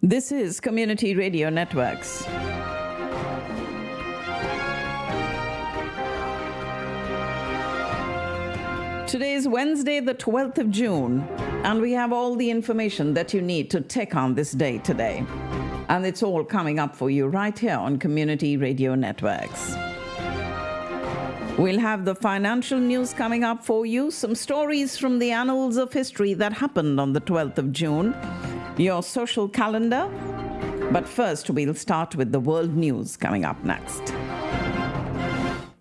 This is Community Radio Networks. Today is Wednesday, the 12th of June, and we have all the information that you need to take on this day today. And it's all coming up for you right here on Community Radio Networks. We'll have the financial news coming up for you, some stories from the annals of history that happened on the 12th of June, your social calendar. But first, we'll start with the world news coming up next.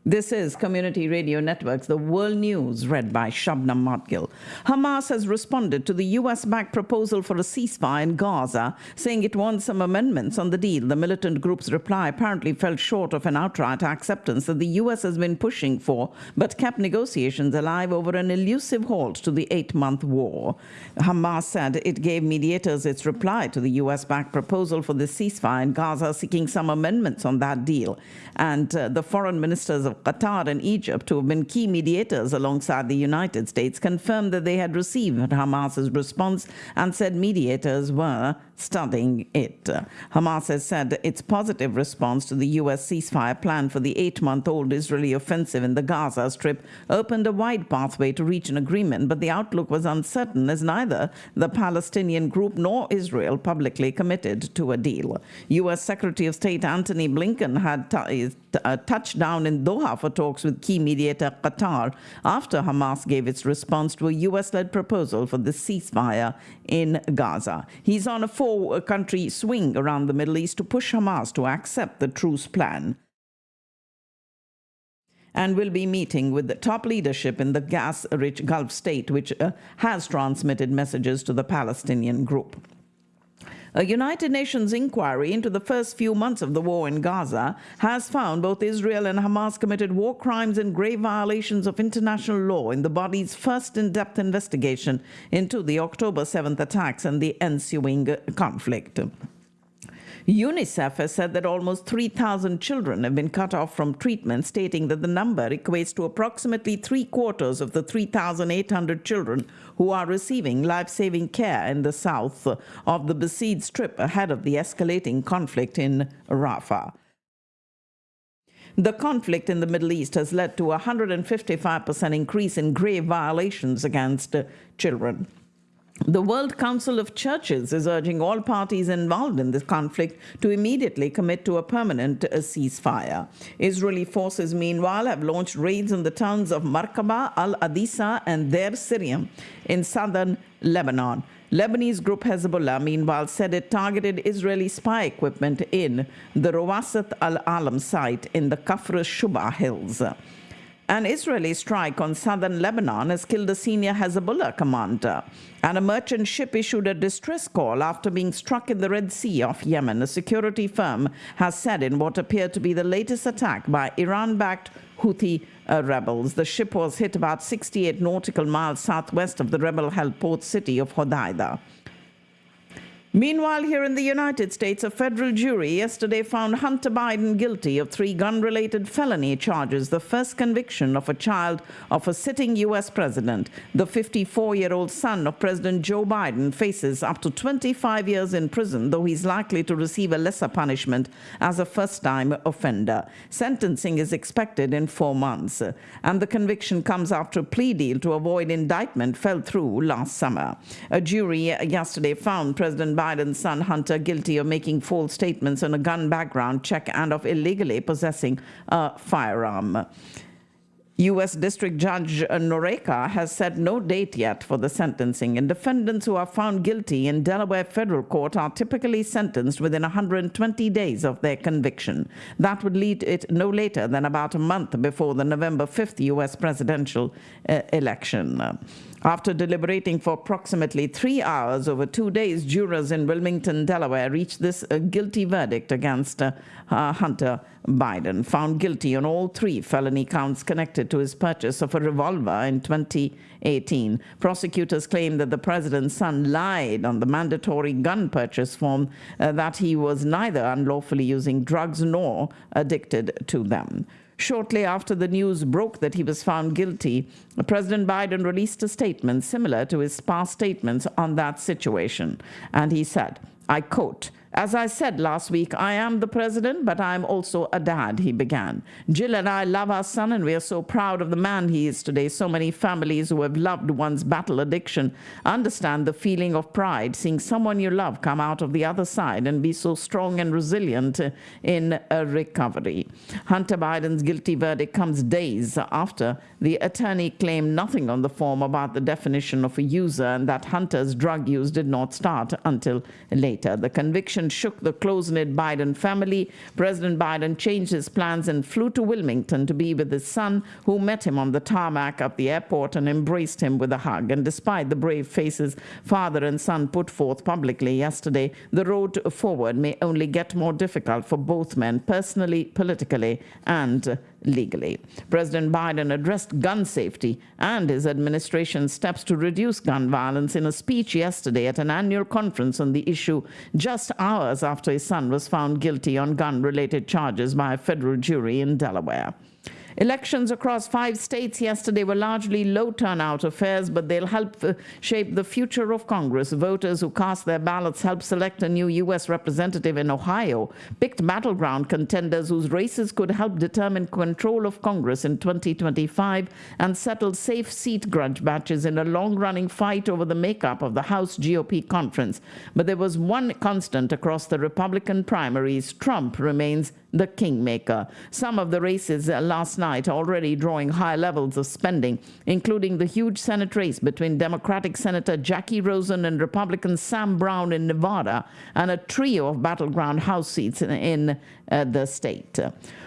This is Community Radio Networks, the world news read by Shabnam Matgil. Hamas has responded to the US-backed proposal for a ceasefire in Gaza, saying it wants some amendments on the deal. The militant group's reply apparently fell short of an outright acceptance that the US has been pushing for, but kept negotiations alive over an elusive halt to the 8-month war. Hamas said it gave mediators its reply to the US-backed proposal for the ceasefire in Gaza, seeking some amendments on that deal. And the foreign ministers of Qatar and Egypt, who have been key mediators alongside the United States, confirmed that they had received Hamas's response and said mediators were studying it. Hamas has said its positive response to the U.S. ceasefire plan for the 8-month-old Israeli offensive in the Gaza Strip opened a wide pathway to reach an agreement, but the outlook was uncertain as neither the Palestinian group nor Israel publicly committed to a deal. U.S. Secretary of State Antony Blinken had touched down in Doha for talks with key mediator Qatar after Hamas gave its response to a U.S.-led proposal for the ceasefire in Gaza. He's on a 4-country swing around the Middle East to push Hamas to accept the truce plan, and will be meeting with the top leadership in the gas-rich Gulf state, which has transmitted messages to the Palestinian group. A United Nations inquiry into the first few months of the war in Gaza has found both Israel and Hamas committed war crimes and grave violations of international law in the body's first in-depth investigation into the October 7th attacks and the ensuing conflict. UNICEF has said that almost 3,000 children have been cut off from treatment, stating that the number equates to approximately 3/4 of the 3,800 children who are receiving life-saving care in the south of the besieged Strip ahead of the escalating conflict in Rafah. The conflict in the Middle East has led to a 155% increase in grave violations against children. The World Council of Churches is urging all parties involved in this conflict to immediately commit to a permanent ceasefire. Israeli forces, meanwhile, have launched raids on the towns of Markaba, Al-Adisa, and Deir Syriam in southern Lebanon. Lebanese group Hezbollah, meanwhile, said it targeted Israeli spy equipment in the Rawasat al-Alam site in the Kafr Shuba Hills. An Israeli strike on southern Lebanon has killed a senior Hezbollah commander, and a merchant ship issued a distress call after being struck in the Red Sea off Yemen, a security firm has said in what appeared to be the latest attack by Iran-backed Houthi rebels. The ship was hit about 68 nautical miles southwest of the rebel-held port city of Hodeidah. Meanwhile, here in the United States, a federal jury yesterday found Hunter Biden guilty of 3 gun-related felony charges, the first conviction of a child of a sitting U.S. president. The 54-year-old son of President Joe Biden faces up to 25 years in prison, though he's likely to receive a lesser punishment as a first-time offender. Sentencing is expected in 4 months, and the conviction comes after a plea deal to avoid indictment fell through last summer. A jury yesterday found President Biden's son Hunter guilty of making false statements on a gun background check and of illegally possessing a firearm. U.S. District Judge Noreka has set no date yet for the sentencing, and defendants who are found guilty in Delaware federal court are typically sentenced within 120 days of their conviction. That would lead it no later than about a month before the November 5th U.S. presidential election. After deliberating for approximately 3 hours over 2 days, jurors in Wilmington, Delaware, reached this guilty verdict against Hunter Biden, found guilty on all 3 felony counts connected to his purchase of a revolver in 2018. Prosecutors claim that the president's son lied on the mandatory gun purchase form, that he was neither unlawfully using drugs nor addicted to them. Shortly after the news broke that he was found guilty, President Biden released a statement similar to his past statements on that situation. And he said, I quote, "As I said last week, I am the president, but I am also a dad," he began. "Jill and I love our son, and we are so proud of the man he is today. So many families who have loved one's battle addiction understand the feeling of pride, seeing someone you love come out of the other side and be so strong and resilient in a recovery." Hunter Biden's guilty verdict comes days after the attorney claimed nothing on the form about the definition of a user and that Hunter's drug use did not start until later. The conviction shook the close-knit Biden family. President Biden changed his plans and flew to Wilmington to be with his son, who met him on the tarmac of the airport and embraced him with a hug. And despite the brave faces father and son put forth publicly yesterday, the road forward may only get more difficult for both men, personally, politically, and legally. President Biden addressed gun safety and his administration's steps to reduce gun violence in a speech yesterday at an annual conference on the issue, just hours after his son was found guilty on gun-related charges by a federal jury in Delaware. Elections across 5 states yesterday were largely low-turnout affairs, but they'll help shape the future of Congress. Voters who cast their ballots helped select a new U.S. representative in Ohio, picked battleground contenders whose races could help determine control of Congress in 2025, and settled safe seat grudge matches in a long-running fight over the makeup of the House GOP conference. But there was one constant across the Republican primaries: Trump remains the kingmaker. Some of the races last night already drawing high levels of spending, including the huge Senate race between Democratic Senator Jackie Rosen and Republican Sam Brown in Nevada, and a trio of battleground House seats in the state.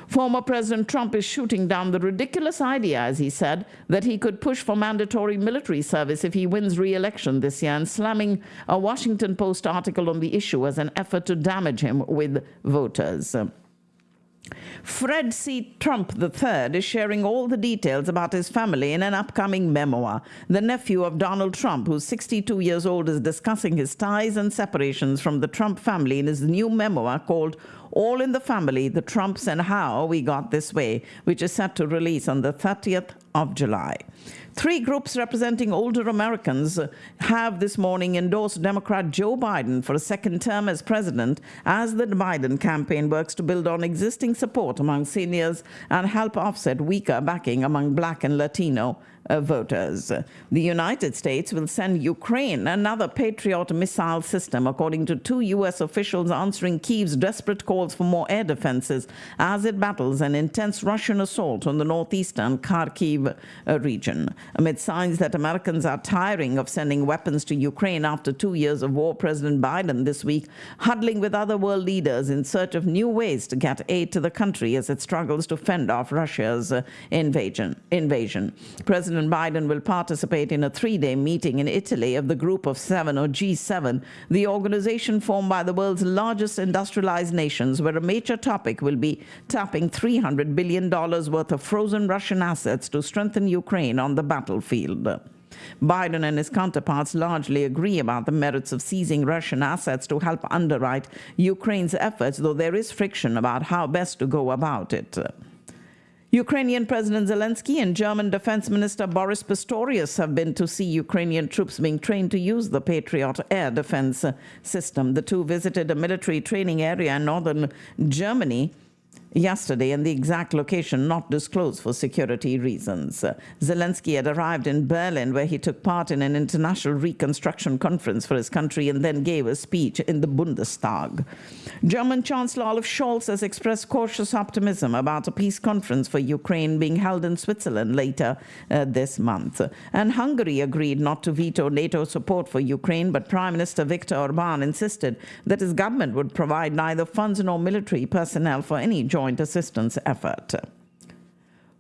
Former President Trump is shooting down the ridiculous idea, as he said, that he could push for mandatory military service if he wins re-election this year, and slamming a Washington Post article on the issue as an effort to damage him with voters. Fred C. Trump III is sharing all the details about his family in an upcoming memoir. The nephew of Donald Trump, who's 62 years old, is discussing his ties and separations from the Trump family in his new memoir called All in the Family, The Trumps and How We Got This Way, which is set to release on the 30th of July. 3 groups representing older Americans have this morning endorsed Democrat Joe Biden for a second term as president, as the Biden campaign works to build on existing support among seniors and help offset weaker backing among Black and Latino voters. The United States will send Ukraine another Patriot missile system, according to 2 U.S. officials answering Kyiv's desperate calls for more air defenses as it battles an intense Russian assault on the northeastern Kharkiv region. Amid signs that Americans are tiring of sending weapons to Ukraine after 2 years of war, President Biden this week huddling with other world leaders in search of new ways to get aid to the country as it struggles to fend off Russia's invasion. President Biden will participate in a 3-day meeting in Italy of the Group of 7, or G7, the organization formed by the world's largest industrialized nations, where a major topic will be tapping $300 billion worth of frozen Russian assets to strengthen Ukraine on the battlefield. Biden and his counterparts largely agree about the merits of seizing Russian assets to help underwrite Ukraine's efforts, though there is friction about how best to go about it. Ukrainian President Zelensky and German Defense Minister Boris Pistorius have been to see Ukrainian troops being trained to use the Patriot air defense system. The two visited a military training area in northern Germany yesterday, and the exact location not disclosed for security reasons. Zelensky had arrived in Berlin, where he took part in an international reconstruction conference for his country and then gave a speech in the Bundestag. German Chancellor Olaf Scholz has expressed cautious optimism about a peace conference for Ukraine being held in Switzerland later this month. And Hungary agreed not to veto NATO support for Ukraine, but Prime Minister Viktor Orbán insisted that his government would provide neither funds nor military personnel for any joint assistance effort.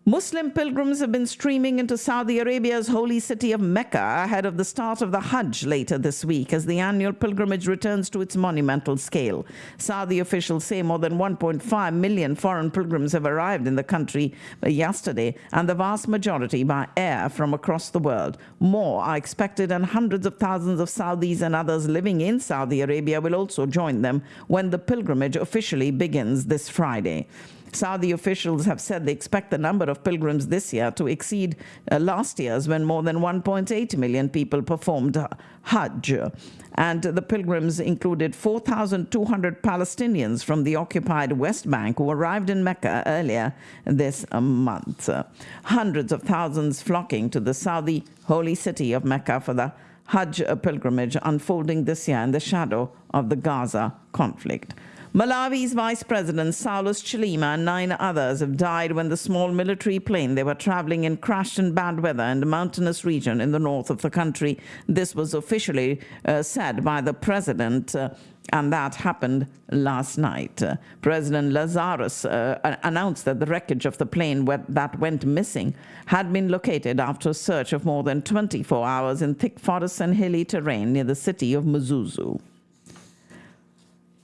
Muslim pilgrims have been streaming into Saudi Arabia's holy city of Mecca ahead of the start of the Hajj later this week, as the annual pilgrimage returns to its monumental scale. Saudi officials say more than 1.5 million foreign pilgrims have arrived in the country yesterday, and the vast majority by air from across the world. More are expected, and hundreds of thousands of Saudis and others living in Saudi Arabia will also join them when the pilgrimage officially begins this Friday. Saudi officials have said they expect the number of pilgrims this year to exceed last year's, when more than 1.8 million people performed Hajj. And the pilgrims included 4,200 Palestinians from the occupied West Bank who arrived in Mecca earlier this month. Hundreds of thousands flocking to the Saudi holy city of Mecca for the Hajj pilgrimage unfolding this year in the shadow of the Gaza conflict. Malawi's Vice President Saulus Chilima and 9 others have died when the small military plane they were traveling in crashed in bad weather in the mountainous region in the north of the country. This was officially said by the president, and that happened last night. President Lazarus announced that the wreckage of the plane that went missing had been located after a search of more than 24 hours in thick forests and hilly terrain near the city of Mzuzu.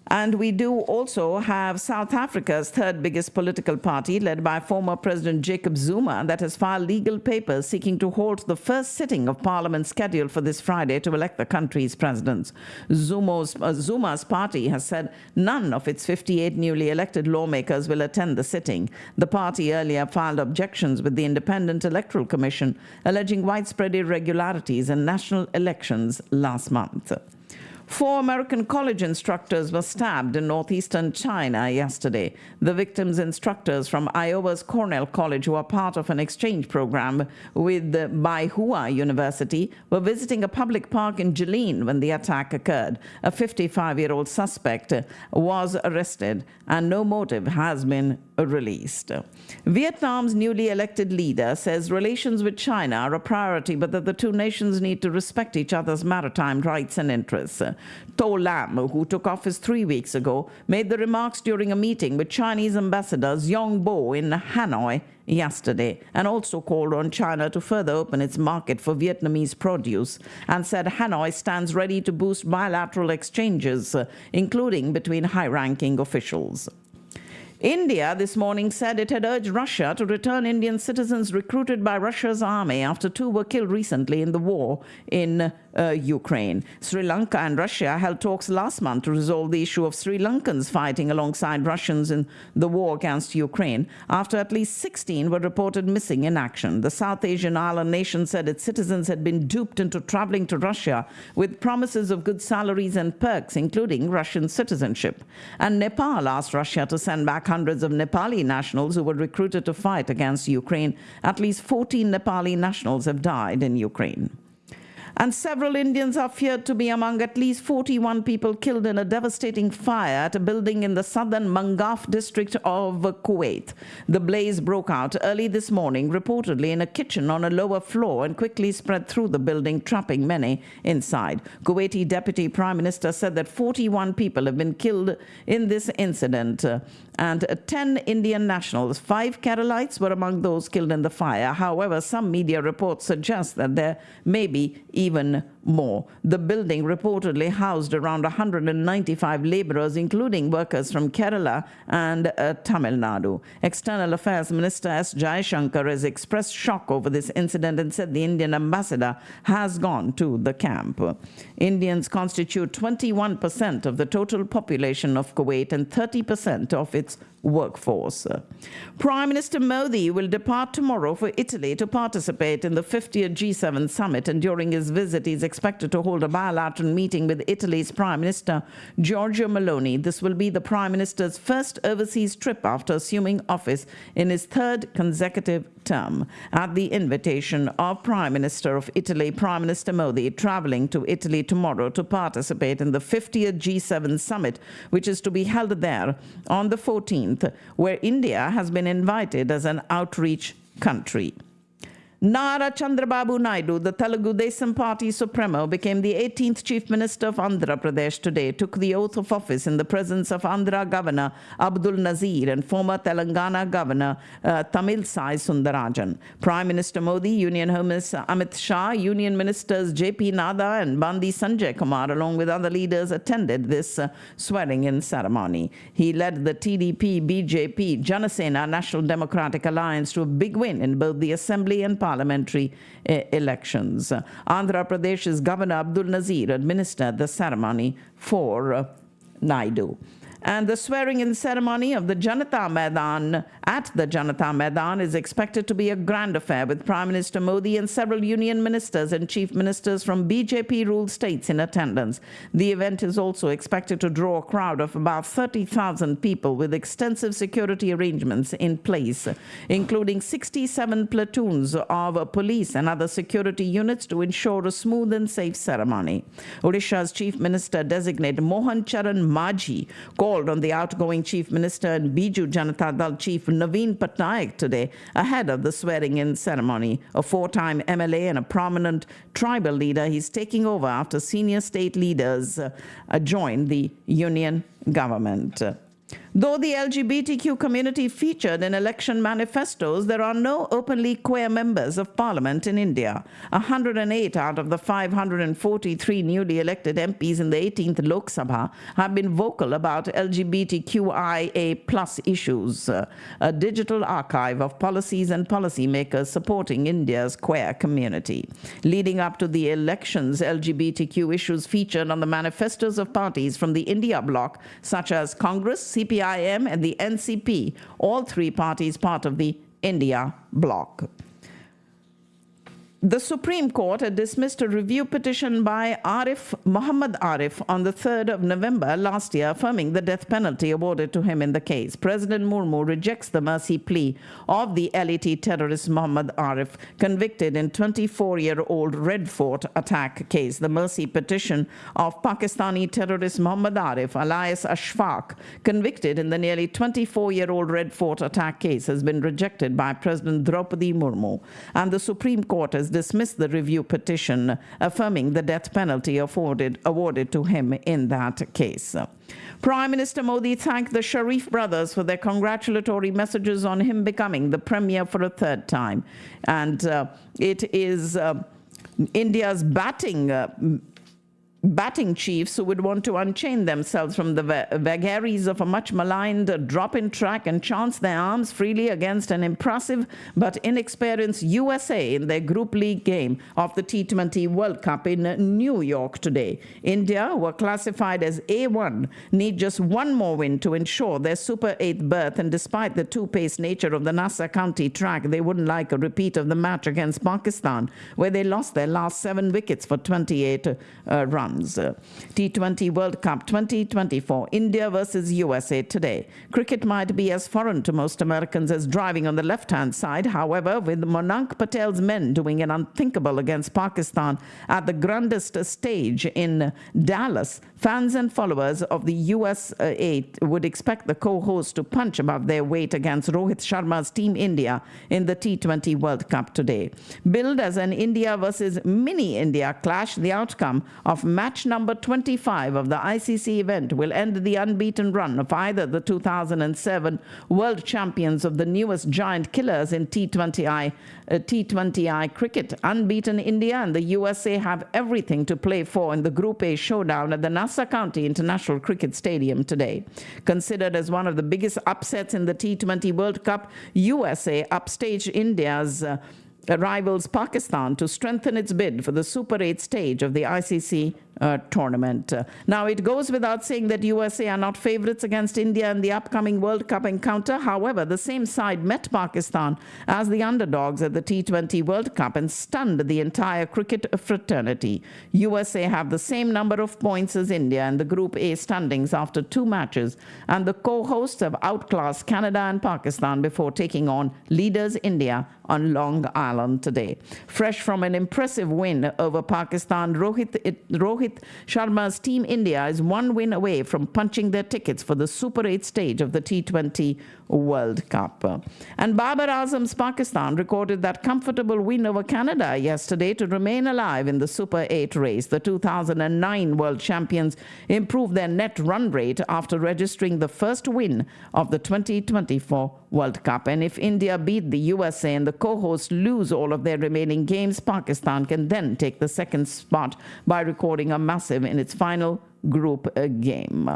And we do also have South Africa's third biggest political party, led by former President Jacob Zuma, that has filed legal papers seeking to halt the first sitting of Parliament scheduled for this Friday to elect the country's president. Zuma's party has said none of its 58 newly elected lawmakers will attend the sitting. The party earlier filed objections with the Independent Electoral Commission, alleging widespread irregularities in national elections last month. 4 American college instructors were stabbed in northeastern China yesterday. The victims' instructors from Iowa's Cornell College, who are part of an exchange program with Beihua University, were visiting a public park in Jilin when the attack occurred. A 55-year-old suspect was arrested, and no motive has been released. Vietnam's newly elected leader says relations with China are a priority, but that the two nations need to respect each other's maritime rights and interests. To Lam, who took office 3 weeks ago, made the remarks during a meeting with Chinese Ambassador Xiong Bo in Hanoi yesterday, and also called on China to further open its market for Vietnamese produce, and said Hanoi stands ready to boost bilateral exchanges, including between high-ranking officials. India this morning said it had urged Russia to return Indian citizens recruited by Russia's army after 2 were killed recently in the war in Ukraine. Sri Lanka and Russia held talks last month to resolve the issue of Sri Lankans fighting alongside Russians in the war against Ukraine, after at least 16 were reported missing in action. The South Asian island nation said its citizens had been duped into traveling to Russia with promises of good salaries and perks, including Russian citizenship. And Nepal asked Russia to send back hundreds of Nepali nationals who were recruited to fight against Ukraine. At least 14 Nepali nationals have died in Ukraine. And several Indians are feared to be among at least 41 people killed in a devastating fire at a building in the southern Mangaf district of Kuwait. The blaze broke out early this morning, reportedly in a kitchen on a lower floor, and quickly spread through the building, trapping many inside. Kuwaiti Deputy Prime Minister said that 41 people have been killed in this incident, and 10 Indian nationals, 5 Keralites, were among those killed in the fire. However, some media reports suggest that there may be even more. The building reportedly housed around 195 laborers, including workers from Kerala and Tamil Nadu. External Affairs Minister S. Jaishankar has expressed shock over this incident and said the Indian ambassador has gone to the camp. Indians constitute 21% of the total population of Kuwait and 30% of its workforce. Prime Minister Modi will depart tomorrow for Italy to participate in the 50th G7 summit, and during his visit he is expected to hold a bilateral meeting with Italy's Prime Minister Giorgia Meloni. This will be the Prime Minister's first overseas trip after assuming office in his 3rd consecutive term. At the invitation of Prime Minister of Italy, Prime Minister Modi traveling to Italy tomorrow to participate in the 50th G7 summit, which is to be held there on the 14th, where India has been invited as an outreach country. Nara Chandrababu Naidu, the Telugu Desam Party Supremo, became the 18th Chief Minister of Andhra Pradesh today, took the oath of office in the presence of Andhra Governor Abdul Nazir and former Telangana Governor Tamilsai Sundarajan. Prime Minister Modi, Union Home Minister Amit Shah, Union Ministers J.P. Nada and Bandi Sanjay Kumar, along with other leaders, attended this swearing-in ceremony. He led the TDP, BJP, Janasena National Democratic Alliance to a big win in both the Assembly and parliamentary elections. Andhra Pradesh's Governor Abdul Nazir administered the ceremony for Naidu. And the swearing-in ceremony of the Janata Maidan at the Janata Maidan is expected to be a grand affair, with Prime Minister Modi and several union ministers and chief ministers from BJP-ruled states in attendance. The event is also expected to draw a crowd of about 30,000 people, with extensive security arrangements in place, including 67 platoons of police and other security units to ensure a smooth and safe ceremony. Odisha's Chief Minister-designate Mohan Charan Majhi called on the outgoing Chief Minister and Biju Janata Dal Chief Naveen Patnaik today ahead of the swearing-in ceremony. A four-time MLA and a prominent tribal leader, he's taking over after senior state leaders joined the union government. Though the LGBTQ community featured in election manifestos, there are no openly queer members of parliament in India. 108 out of the 543 newly elected MPs in the 18th Lok Sabha have been vocal about LGBTQIA+ issues, a digital archive of policies and policymakers supporting India's queer community. Leading up to the elections, LGBTQ issues featured on the manifestos of parties from the India bloc, such as Congress, CPIM, and the NCP, all three parties part of the India bloc. The Supreme Court had dismissed a review petition by Muhammad Arif on the 3rd of November last year, affirming the death penalty awarded to him in the case. President Murmu rejects the mercy plea of the LET terrorist Muhammad Arif, convicted in 24-year-old Red Fort attack case. The mercy petition of Pakistani terrorist Muhammad Arif, alias Ashfaq, convicted in the nearly 24-year-old Red Fort attack case, has been rejected by President Draupadi Murmu, and the Supreme Court has dismissed the review petition, affirming the death penalty awarded to him in that case. Prime Minister Modi thanked the Sharif brothers for their congratulatory messages on him becoming the premier for a third time. And it is India's batting chiefs who would want to unchain themselves from the vagaries of a much maligned drop-in track and chance their arms freely against an impressive but inexperienced USA in their Group League game of the T20 World Cup in New York today. India, who are classified as A1, need just one more win to ensure their Super 8th berth, and despite the two-pace nature of the Nassau County track, they wouldn't like a repeat of the match against Pakistan, where they lost their last 7 wickets for 28 runs. T20 World Cup 2024, India versus USA today. Cricket might be as foreign to most Americans as driving on the left-hand side. However, with Monank Patel's men doing an unthinkable against Pakistan at the grandest stage in Dallas, fans and followers of the US 8 would expect the co-hosts to punch above their weight against Rohit Sharma's Team India in the T20 World Cup today. Billed as an India versus mini-India clash, the outcome of match number 25 of the ICC event will end the unbeaten run of either the 2007 world champions of the newest giant killers in T20I cricket. Unbeaten India and the USA have everything to play for in the Group A showdown at the Nassau County International Cricket Stadium today. Considered as one of the biggest upsets in the T20 World Cup, USA upstaged India's rivals Pakistan to strengthen its bid for the Super 8 stage of the ICC tournament. Now, it goes without saying that USA are not favorites against India in the upcoming World Cup encounter. However, the same side met Pakistan as the underdogs at the T20 World Cup and stunned the entire cricket fraternity. USA have the same number of points as India in the Group A standings after 2 matches, and the co-hosts have outclassed Canada and Pakistan before taking on leaders India on Long Island today. Fresh from an impressive win over Pakistan, Rohit Sharma's Team India is 1 win away from punching their tickets for the Super 8 stage of the T20 World Cup. And Babar Azam's Pakistan recorded that comfortable win over Canada yesterday to remain alive in the Super 8 race. The 2009 world champions improved their net run rate after registering the first win of the 2024 World Cup. And if India beat the USA and the co-hosts lose all of their remaining games, Pakistan can then take the second spot by recording a massive in its final group game.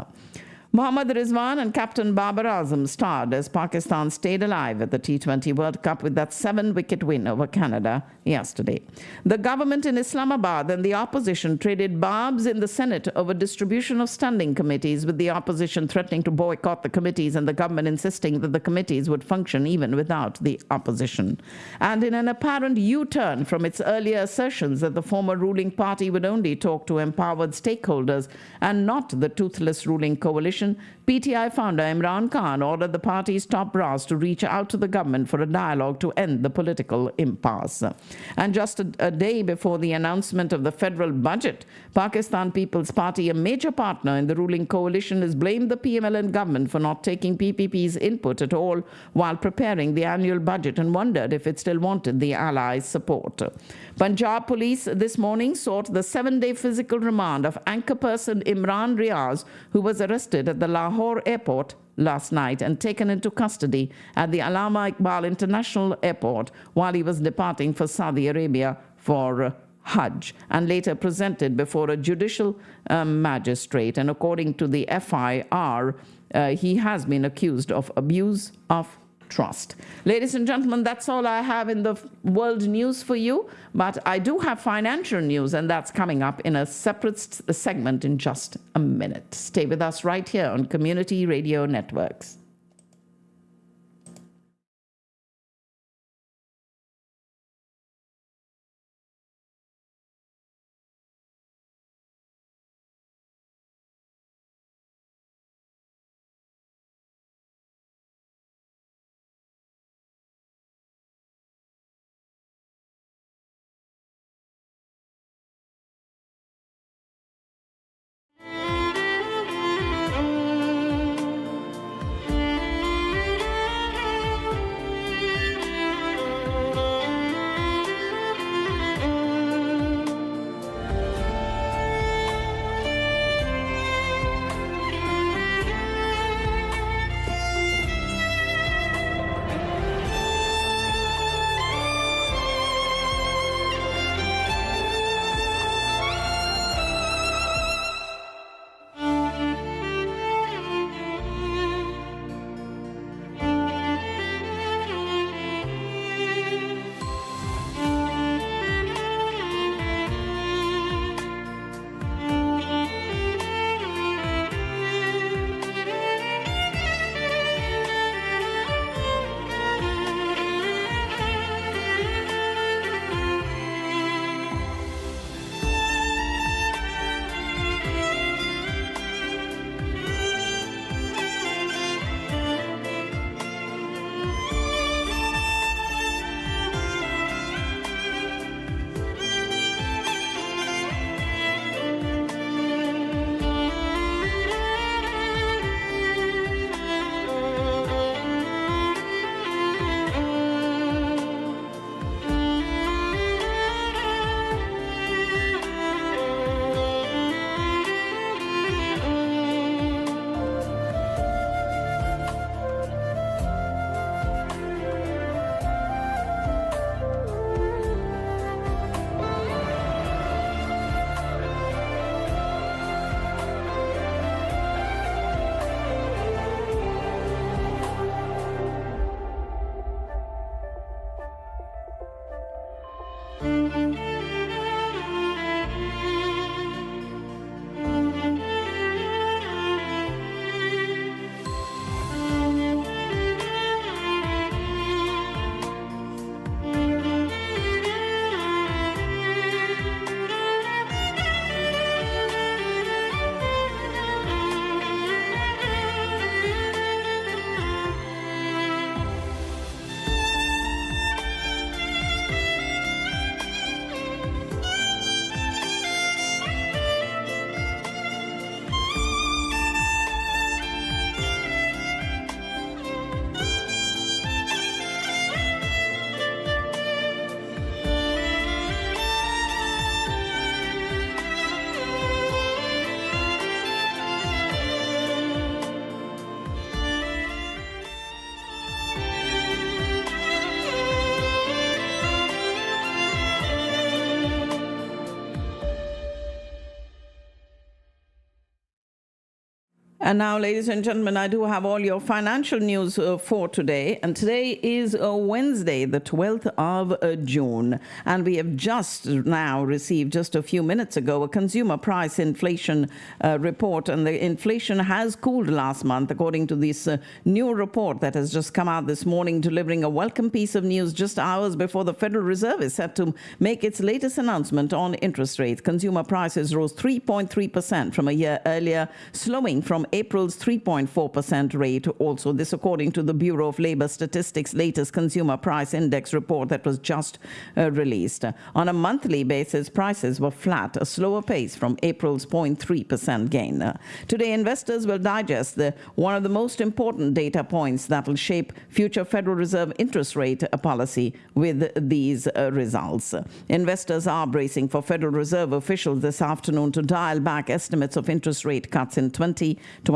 Mohammad Rizwan and Captain Babar Azam starred as Pakistan stayed alive at the T20 World Cup with that 7-wicket win over Canada yesterday. The government in Islamabad and the opposition traded barbs in the Senate over distribution of standing committees, with the opposition threatening to boycott the committees and the government insisting that the committees would function even without the opposition. And in an apparent U-turn from its earlier assertions that the former ruling party would only talk to empowered stakeholders and not the toothless ruling coalition, PTI founder Imran Khan ordered the party's top brass to reach out to the government for a dialogue to end the political impasse. And just a day before the announcement of the federal budget, Pakistan People's Party, a major partner in the ruling coalition, has blamed the PMLN government for not taking PPP's input at all while preparing the annual budget and wondered if it still wanted the allies' support. Punjab police this morning sought the 7-day physical remand of anchor person Imran Riaz, who was arrested at the Lahore airport last night and taken into custody at the Allama Iqbal International Airport while he was departing for Saudi Arabia for Hajj, and later presented before a judicial magistrate. And according to the FIR, he has been accused of abuse of trust. Ladies and gentlemen, that's all I have in the world news for you, but I do have financial news, and that's coming up in a separate segment in just a minute. Stay with us right here on Community Radio Networks. And now, ladies and gentlemen, I do have all your financial news for today. And today is Wednesday, the 12th of June. And we have just now received, just a few minutes ago, a consumer price inflation report. And the inflation has cooled last month, according to this new report that has just come out this morning, delivering a welcome piece of news just hours before the Federal Reserve is set to make its latest announcement on interest rates. Consumer prices rose 3.3% from a year earlier, slowing from April's 3.4% rate. Also, this according to the Bureau of Labor Statistics' latest Consumer Price Index report that was just released. On a monthly basis, prices were flat, a slower pace from April's 0.3% gain. Today, investors will digest one of the most important data points that will shape future Federal Reserve interest rate policy with these results. Investors are bracing for Federal Reserve officials this afternoon to dial back estimates of interest rate cuts in 2024.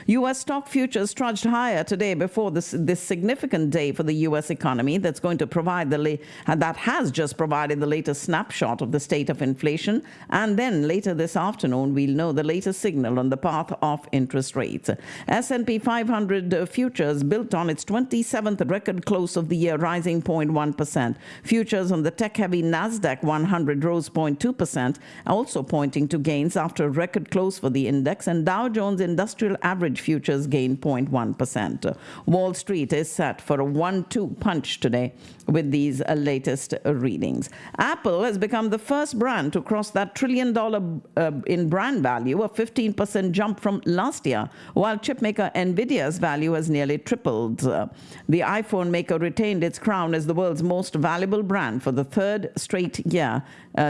U.S. stock futures trudged higher today before this significant day for the U.S. economy that's going to provide that has just provided the latest snapshot of the state of inflation. And then later this afternoon, we'll know the latest signal on the path of interest rates. S&P 500 futures built on its 27th record close of the year, rising 0.1%. Futures on the tech-heavy NASDAQ 100 rose 0.2%, also pointing to gains after a record close for the index, and Dow Jones Industrial Average futures gained 0.1%. Wall Street is set for a 1-2 punch today with these latest readings. Apple has become the first brand to cross that $1 trillion in brand value, a 15% jump from last year, while chipmaker NVIDIA's value has nearly tripled. The iPhone maker retained its crown as the world's most valuable brand for the third straight year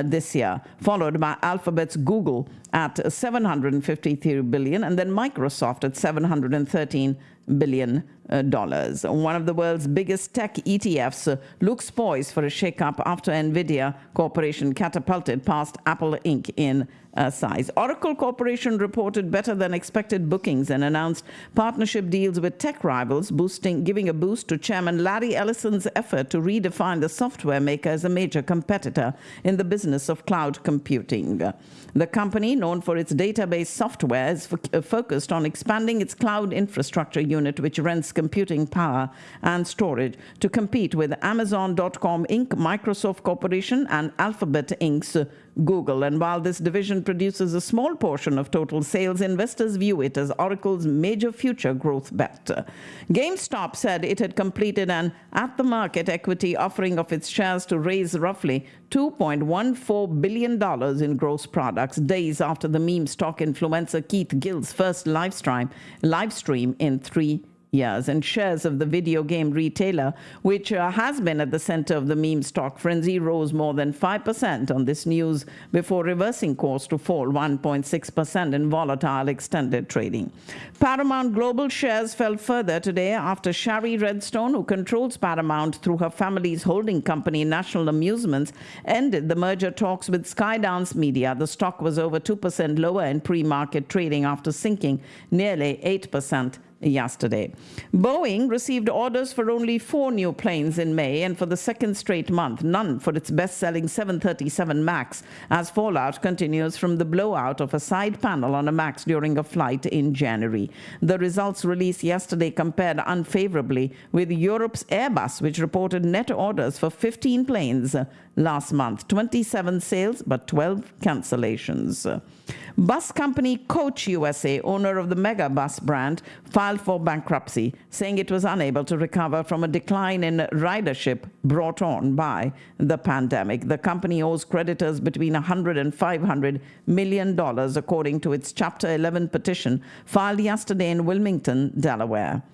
this year, followed by Alphabet's Google at $753 billion, and then Microsoft at $713 billion. One of the world's biggest tech ETFs looks poised for a shakeup after NVIDIA Corporation catapulted past Apple Inc. in size. Oracle Corporation reported better than expected bookings and announced partnership deals with tech rivals, giving a boost to Chairman Larry Ellison's effort to redefine the software maker as a major competitor in the business of cloud computing. The company, known for its database software, is focused on expanding its cloud infrastructure unit, which rents computing power and storage, to compete with Amazon.com Inc., Microsoft Corporation, and Alphabet Inc.'s Google. And while this division produces a small portion of total sales, investors view it as Oracle's major future growth bet. GameStop said it had completed an at-the-market equity offering of its shares to raise roughly $2.14 billion in gross products, days after the meme stock influencer Keith Gill's first live stream in 3 years. And shares of the video game retailer, which has been at the center of the meme stock frenzy, rose more than 5% on this news before reversing course to fall 1.6% in volatile extended trading. Paramount Global shares fell further today after Shari Redstone, who controls Paramount through her family's holding company National Amusements, ended the merger talks with Skydance Media. The stock was over 2% lower in pre-market trading after sinking nearly 8% yesterday. Boeing received orders for only 4 new planes in May, and for the second straight month, none for its best-selling 737 MAX, as fallout continues from the blowout of a side panel on a MAX during a flight in January. The results released yesterday compared unfavorably with Europe's Airbus, which reported net orders for 15 planes last month, 27 sales but 12 cancellations. Bus company Coach USA, owner of the Mega Bus brand, filed for bankruptcy, saying it was unable to recover from a decline in ridership brought on by the pandemic. The company owes creditors between $100 and $500 million, according to its Chapter 11 petition filed yesterday in Wilmington, Delaware.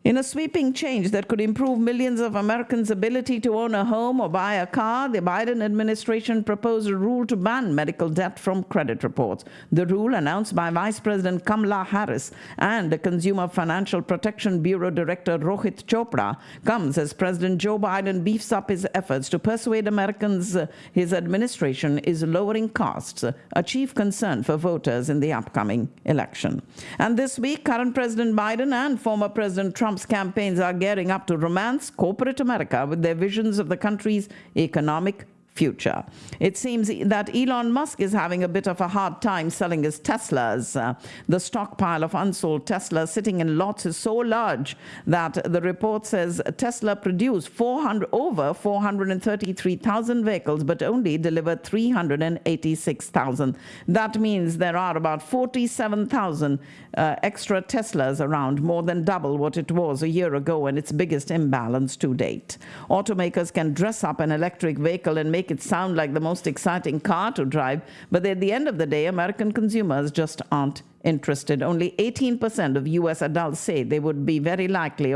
In a sweeping change that could improve millions of Americans' ability to own a home or buy a car, the Biden administration proposed a rule to ban medical debt from credit reports. The rule, announced by Vice President Kamala Harris and the Consumer Financial Protection Bureau Director Rohit Chopra, comes as President Joe Biden beefs up his efforts to persuade Americans his administration is lowering costs, a chief concern for voters in the upcoming election. And this week, current President Biden and former President Trump's campaigns are gearing up to romance corporate America with their visions of the country's economic future. It seems that Elon Musk is having a bit of a hard time selling his Teslas. The stockpile of unsold Teslas sitting in lots is so large that the report says Tesla produced over 433,000 vehicles, but only delivered 386,000. That means there are about 47,000 extra Teslas around, more than double what it was a year ago, and its biggest imbalance to date. Automakers can dress up an electric vehicle and make it sound like the most exciting car to drive, but at the end of the day, American consumers just aren't interested. Only 18% of U.S. adults say they would be very likely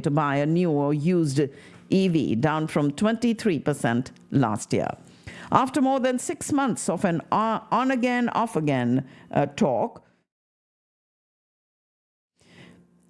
to buy a new or used EV, down from 23% last year. After more than 6 months of an on-again, off-again talk,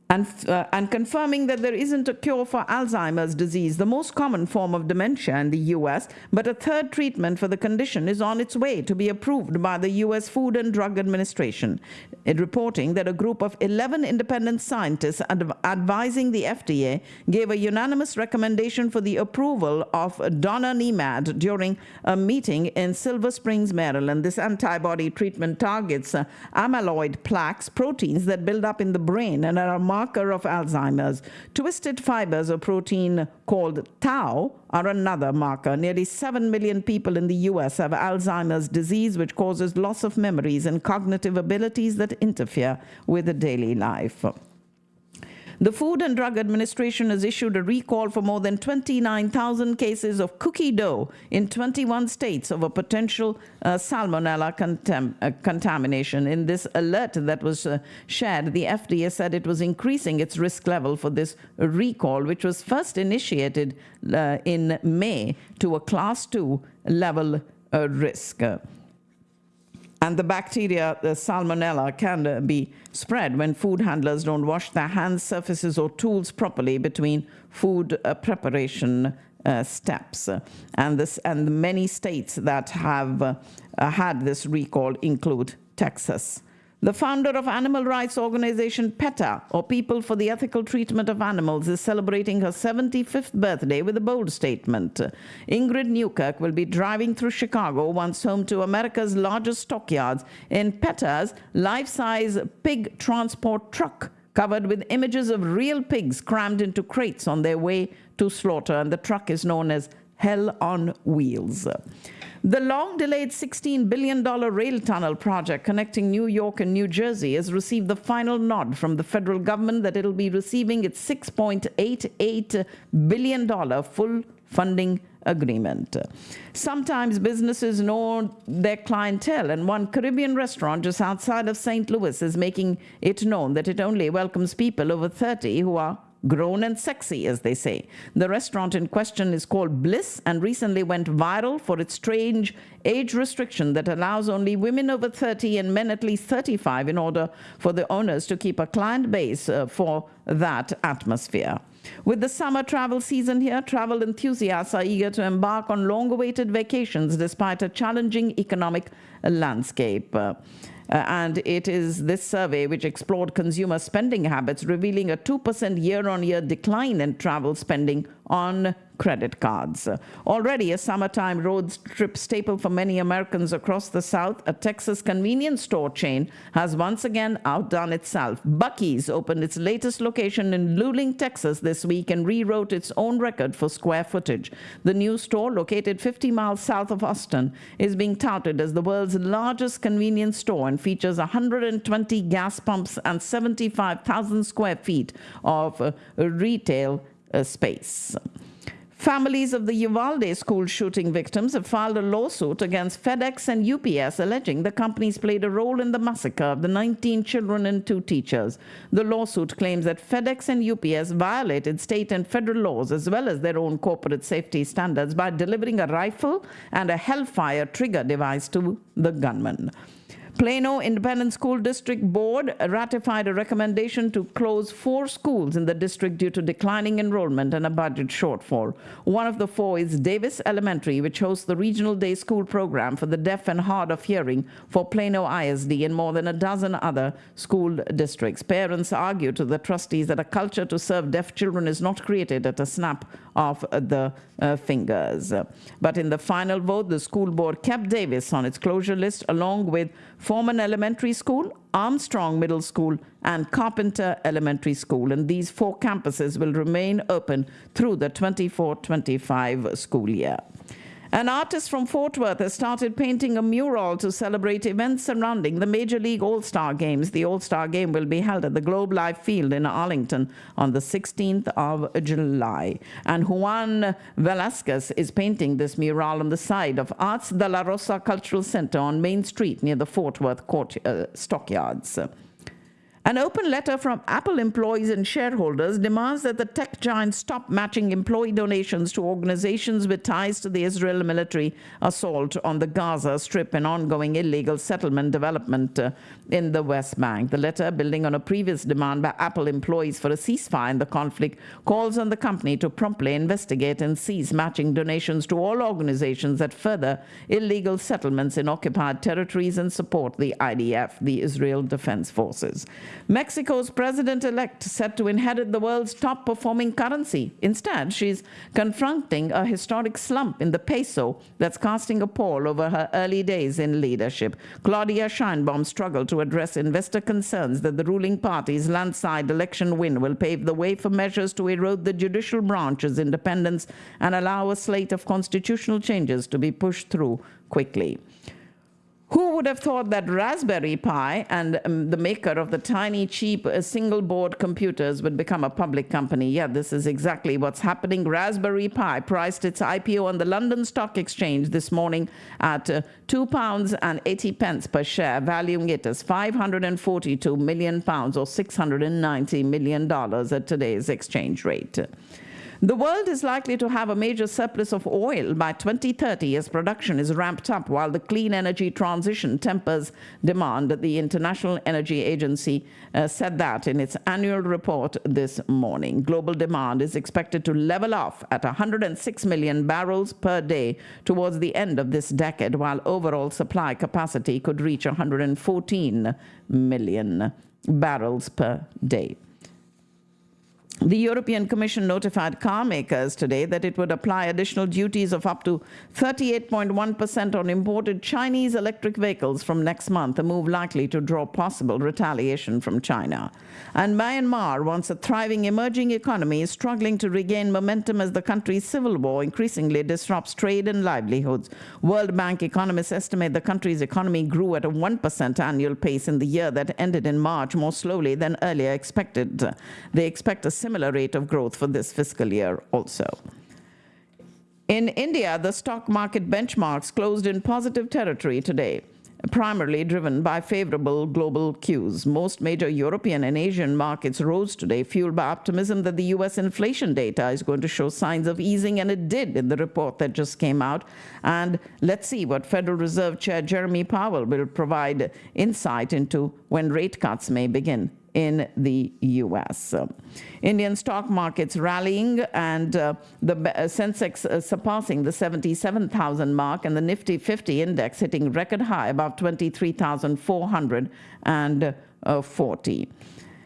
and confirming that there isn't a cure for Alzheimer's disease, the most common form of dementia in the U.S., but a third treatment for the condition is on its way to be approved by the U.S. Food and Drug Administration. It reporting that a group of 11 independent scientists advising the FDA gave a unanimous recommendation for the approval of donanemab during a meeting in Silver Springs, Maryland. This antibody treatment targets amyloid plaques, proteins that build up in the brain and are a marker of Alzheimer's. Twisted fibers, a protein called tau, are another marker. Nearly 7 million people in the U.S. have Alzheimer's disease, which causes loss of memories and cognitive abilities that interfere with daily life. The Food and Drug Administration has issued a recall for more than 29,000 cases of cookie dough in 21 states of a potential salmonella contamination. In this alert that was shared, the FDA said it was increasing its risk level for this recall, which was first initiated in May to a Class 2 level risk. And the bacteria, the salmonella, can be spread when food handlers don't wash their hands, surfaces, or tools properly between food preparation steps. And many states that have had this recall include Texas. The founder of animal rights organization PETA, or People for the Ethical Treatment of Animals, is celebrating her 75th birthday with a bold statement. Ingrid Newkirk will be driving through Chicago, once home to America's largest stockyards, in PETA's life-size pig transport truck, covered with images of real pigs crammed into crates on their way to slaughter, and the truck is known as Hell on Wheels. The long-delayed $16 billion rail tunnel project connecting New York and New Jersey has received the final nod from the federal government that it'll be receiving its $6.88 billion full funding agreement. Sometimes businesses know their clientele, and one Caribbean restaurant just outside of St. Louis is making it known that it only welcomes people over 30 who are grown and sexy, as they say. The restaurant in question is called Bliss and recently went viral for its strange age restriction that allows only women over 30 and men at least 35 in order for the owners to keep a client base for that atmosphere. With the summer travel season here, travel enthusiasts are eager to embark on long-awaited vacations despite a challenging economic landscape. And it is this survey which explored consumer spending habits, revealing a 2% year-on-year decline in travel spending on credit cards. Already a summertime road trip staple for many Americans across the South, a Texas convenience store chain has once again outdone itself. Buc-ee's opened its latest location in Luling, Texas this week and rewrote its own record for square footage. The new store, located 50 miles south of Austin, is being touted as the world's largest convenience store and features 120 gas pumps and 75,000 square feet of retail space. Families of the Uvalde school shooting victims have filed a lawsuit against FedEx and UPS, alleging the companies played a role in the massacre of the 19 children and 2 teachers. The lawsuit claims that FedEx and UPS violated state and federal laws as well as their own corporate safety standards by delivering a rifle and a Hellfire trigger device to the gunman. Plano Independent School District Board ratified a recommendation to close 4 schools in the district due to declining enrollment and a budget shortfall. One of the 4 is Davis Elementary, which hosts the regional day school program for the deaf and hard of hearing for Plano ISD and more than a dozen other school districts. Parents argue to the trustees that a culture to serve deaf children is not created at a snap of the fingers. But in the final vote, the school board kept Davis on its closure list along with Foreman Elementary School, Armstrong Middle School, and Carpenter Elementary School. And these 4 campuses will remain open through the 24-25 school year. An artist from Fort Worth has started painting a mural to celebrate events surrounding the Major League All-Star Games. The All-Star Game will be held at the Globe Life Field in Arlington on the 16th of July. And Juan Velasquez is painting this mural on the side of Arts de la Rosa Cultural Center on Main Street near the Fort Worth Stockyards. An open letter from Apple employees and shareholders demands that the tech giant stop matching employee donations to organizations with ties to the Israel military assault on the Gaza Strip and ongoing illegal settlement development in the West Bank. The letter, building on a previous demand by Apple employees for a ceasefire in the conflict, calls on the company to promptly investigate and cease matching donations to all organizations that further illegal settlements in occupied territories and support the IDF, the Israel Defense Forces. Mexico's president-elect set to inherit the world's top-performing currency. Instead, she's confronting a historic slump in the peso that's casting a pall over her early days in leadership. Claudia Sheinbaum struggled to address investor concerns that the ruling party's landslide election win will pave the way for measures to erode the judicial branch's independence and allow a slate of constitutional changes to be pushed through quickly. Who would have thought that Raspberry Pi and the maker of the tiny, cheap single-board computers would become a public company? Yeah, this is exactly what's happening. Raspberry Pi priced its IPO on the London Stock Exchange this morning at £2.80 per share, valuing it as £542 million or $690 million at today's exchange rate. The world is likely to have a major surplus of oil by 2030 as production is ramped up while the clean energy transition tempers demand. The International Energy Agency said that in its annual report this morning. Global demand is expected to level off at 106 million barrels per day towards the end of this decade, while overall supply capacity could reach 114 million barrels per day. The European Commission notified car makers today that it would apply additional duties of up to 38.1% on imported Chinese electric vehicles from next month, a move likely to draw possible retaliation from China. And Myanmar, once a thriving emerging economy, is struggling to regain momentum as the country's civil war increasingly disrupts trade and livelihoods. World Bank economists estimate the country's economy grew at a 1% annual pace in the year that ended in March, more slowly than earlier expected. They expect a similar rate of growth for this fiscal year also. In India, the stock market benchmarks closed in positive territory today, primarily driven by favorable global cues. Most major European and Asian markets rose today, fueled by optimism that the U.S. inflation data is going to show signs of easing, and it did in the report that just came out. And let's see what Federal Reserve Chair Jeremy Powell will provide insight into when rate cuts may begin in the U.S. Indian stock markets rallying and the Sensex surpassing the 77,000 mark and the Nifty 50 index hitting record high above 23,440.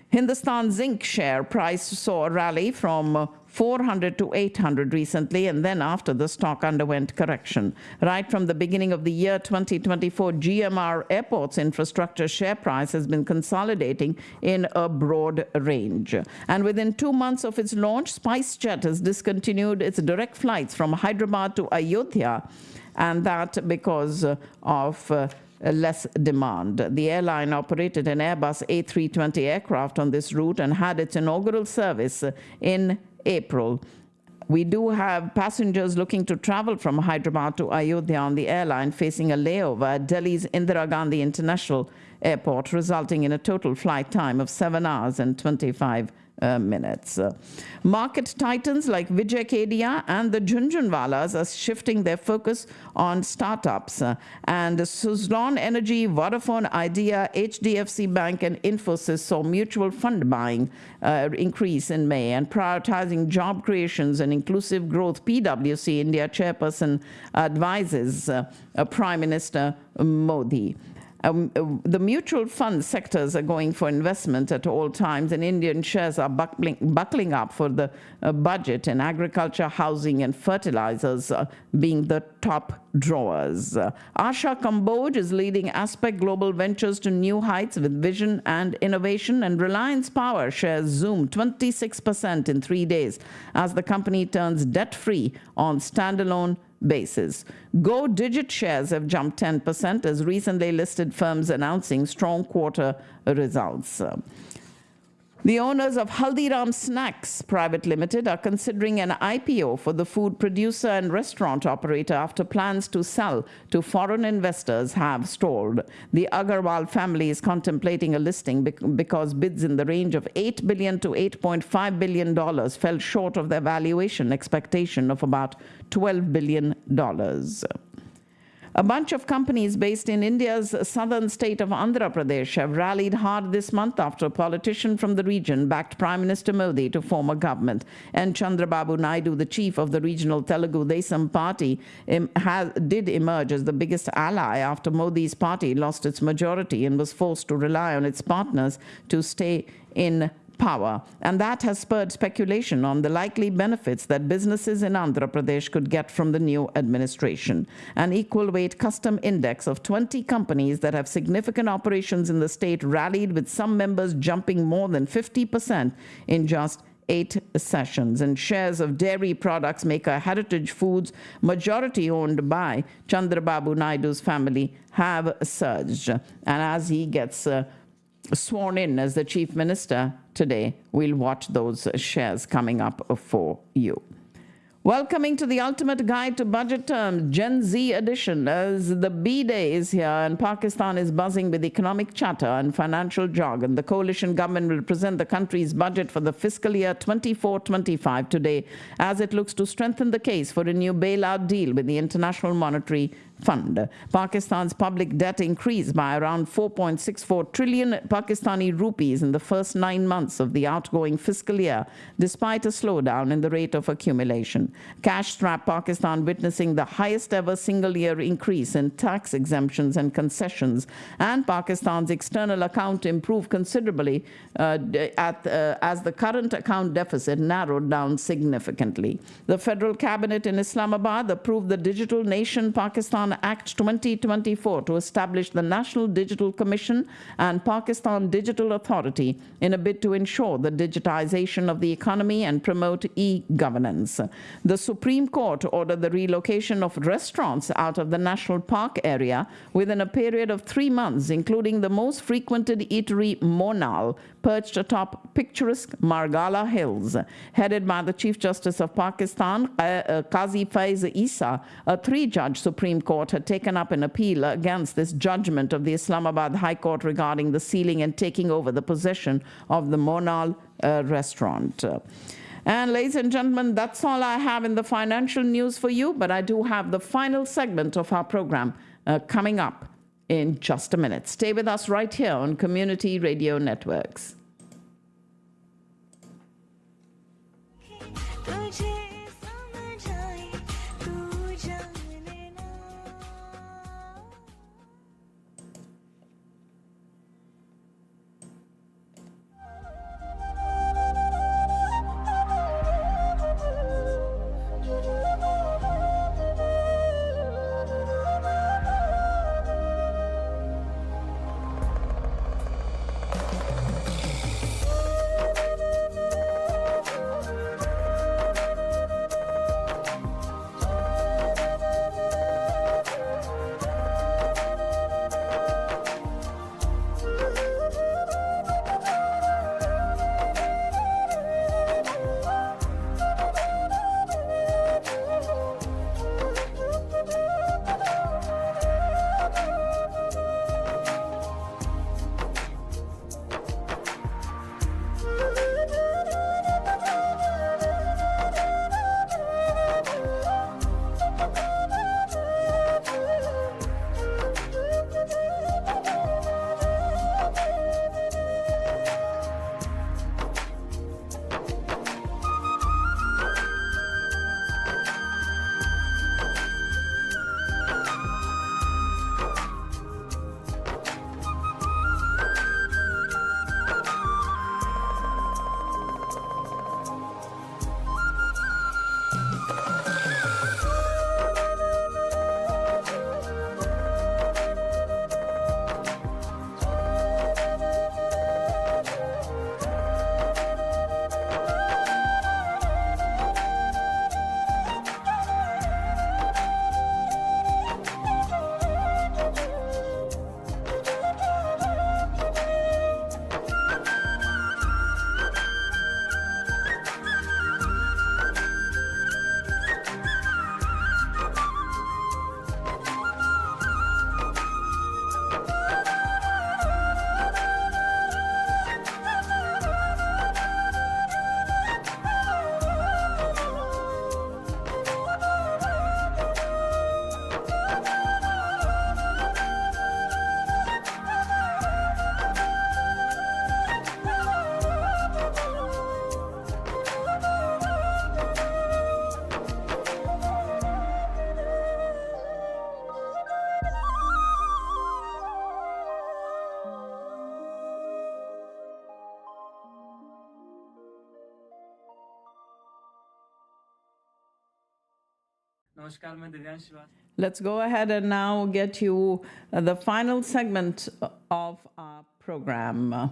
Hindustan Zinc share price saw a rally from 400 to 800 recently, and then after the stock underwent correction. Right from the beginning of the year 2024, GMR Airports Infrastructure share price has been consolidating in a broad range. And within 2 months of its launch, SpiceJet has discontinued its direct flights from Hyderabad to Ayodhya, and that because of less demand. The airline operated an Airbus A320 aircraft on this route and had its inaugural service in April. We do have passengers looking to travel from Hyderabad to Ayodhya on the airline facing a layover at Delhi's Indira Gandhi International Airport, resulting in a total flight time of 7 hours and 25 minutes. Market titans like Vijay Kedia and the Jhunjhunwalas are shifting their focus on startups. And Suzlon Energy, Vodafone Idea, HDFC Bank, and Infosys saw mutual fund buying increase in May. And prioritizing job creations and inclusive growth, PwC India chairperson advises Prime Minister Modi. The mutual fund sectors are going for investment at all times, and Indian shares are buckling up for the budget, and agriculture, housing, and fertilizers being the top drawers. Asha Kamboj is leading Aspect Global Ventures to new heights with vision and innovation, and Reliance Power shares zoom 26% in 3 days as the company turns debt-free on standalone basis. Go Digit shares have jumped 10% as recently listed firms announcing strong quarter results. The owners of Haldiram Snacks Private Limited are considering an IPO for the food producer and restaurant operator after plans to sell to foreign investors have stalled. The Agarwal family is contemplating a listing because bids in the range of $8 billion to $8.5 billion fell short of their valuation expectation of about $12 billion. A bunch of companies based in India's southern state of Andhra Pradesh have rallied hard this month after a politician from the region backed Prime Minister Modi to form a government. And Chandrababu Naidu, the chief of the regional Telugu Desam party, did emerge as the biggest ally after Modi's party lost its majority and was forced to rely on its partners to stay in power. And that has spurred speculation on the likely benefits that businesses in Andhra Pradesh could get from the new administration. An equal weight custom index of 20 companies that have significant operations in the state rallied, with some members jumping more than 50% in just 8 sessions. And shares of dairy products maker Heritage Foods, majority owned by Chandrababu Naidu's family, have surged. And as he gets sworn in as the chief minister today, we'll watch those shares coming up for you. Welcoming to the ultimate guide to budget terms, Gen Z edition, as the B-Day is here and Pakistan is buzzing with economic chatter and financial jargon. The coalition government will present the country's budget for the fiscal year 24-25 today as it looks to strengthen the case for a new bailout deal with the International Monetary Fund. Pakistan's public debt increased by around 4.64 trillion Pakistani rupees in the first 9 months of the outgoing fiscal year, despite a slowdown in the rate of accumulation. Cash-strapped Pakistan witnessing the highest ever single-year increase in tax exemptions and concessions, and Pakistan's external account improved considerably as the current account deficit narrowed down significantly. The federal cabinet in Islamabad approved the Digital Nation Pakistan Act 2024 to establish the National Digital Commission and Pakistan Digital Authority in a bid to ensure the digitization of the economy and promote e-governance. The Supreme Court ordered the relocation of restaurants out of the National Park area within a period of 3 months, including the most frequented eatery Monal, perched atop picturesque Margala Hills. Headed by the Chief Justice of Pakistan, Qazi Faiz Isa, a 3-judge Supreme Court had taken up an appeal against this judgment of the Islamabad High Court regarding the sealing and taking over the possession of the Monal restaurant. And ladies and gentlemen, that's all I have in the financial news for you, but I do have the final segment of our program coming up in just a minute. Stay with us right here on Community Radio Networks. नमस्कार, मैं Divyansh Srivastava. Let's go ahead and now get you the final segment of our program.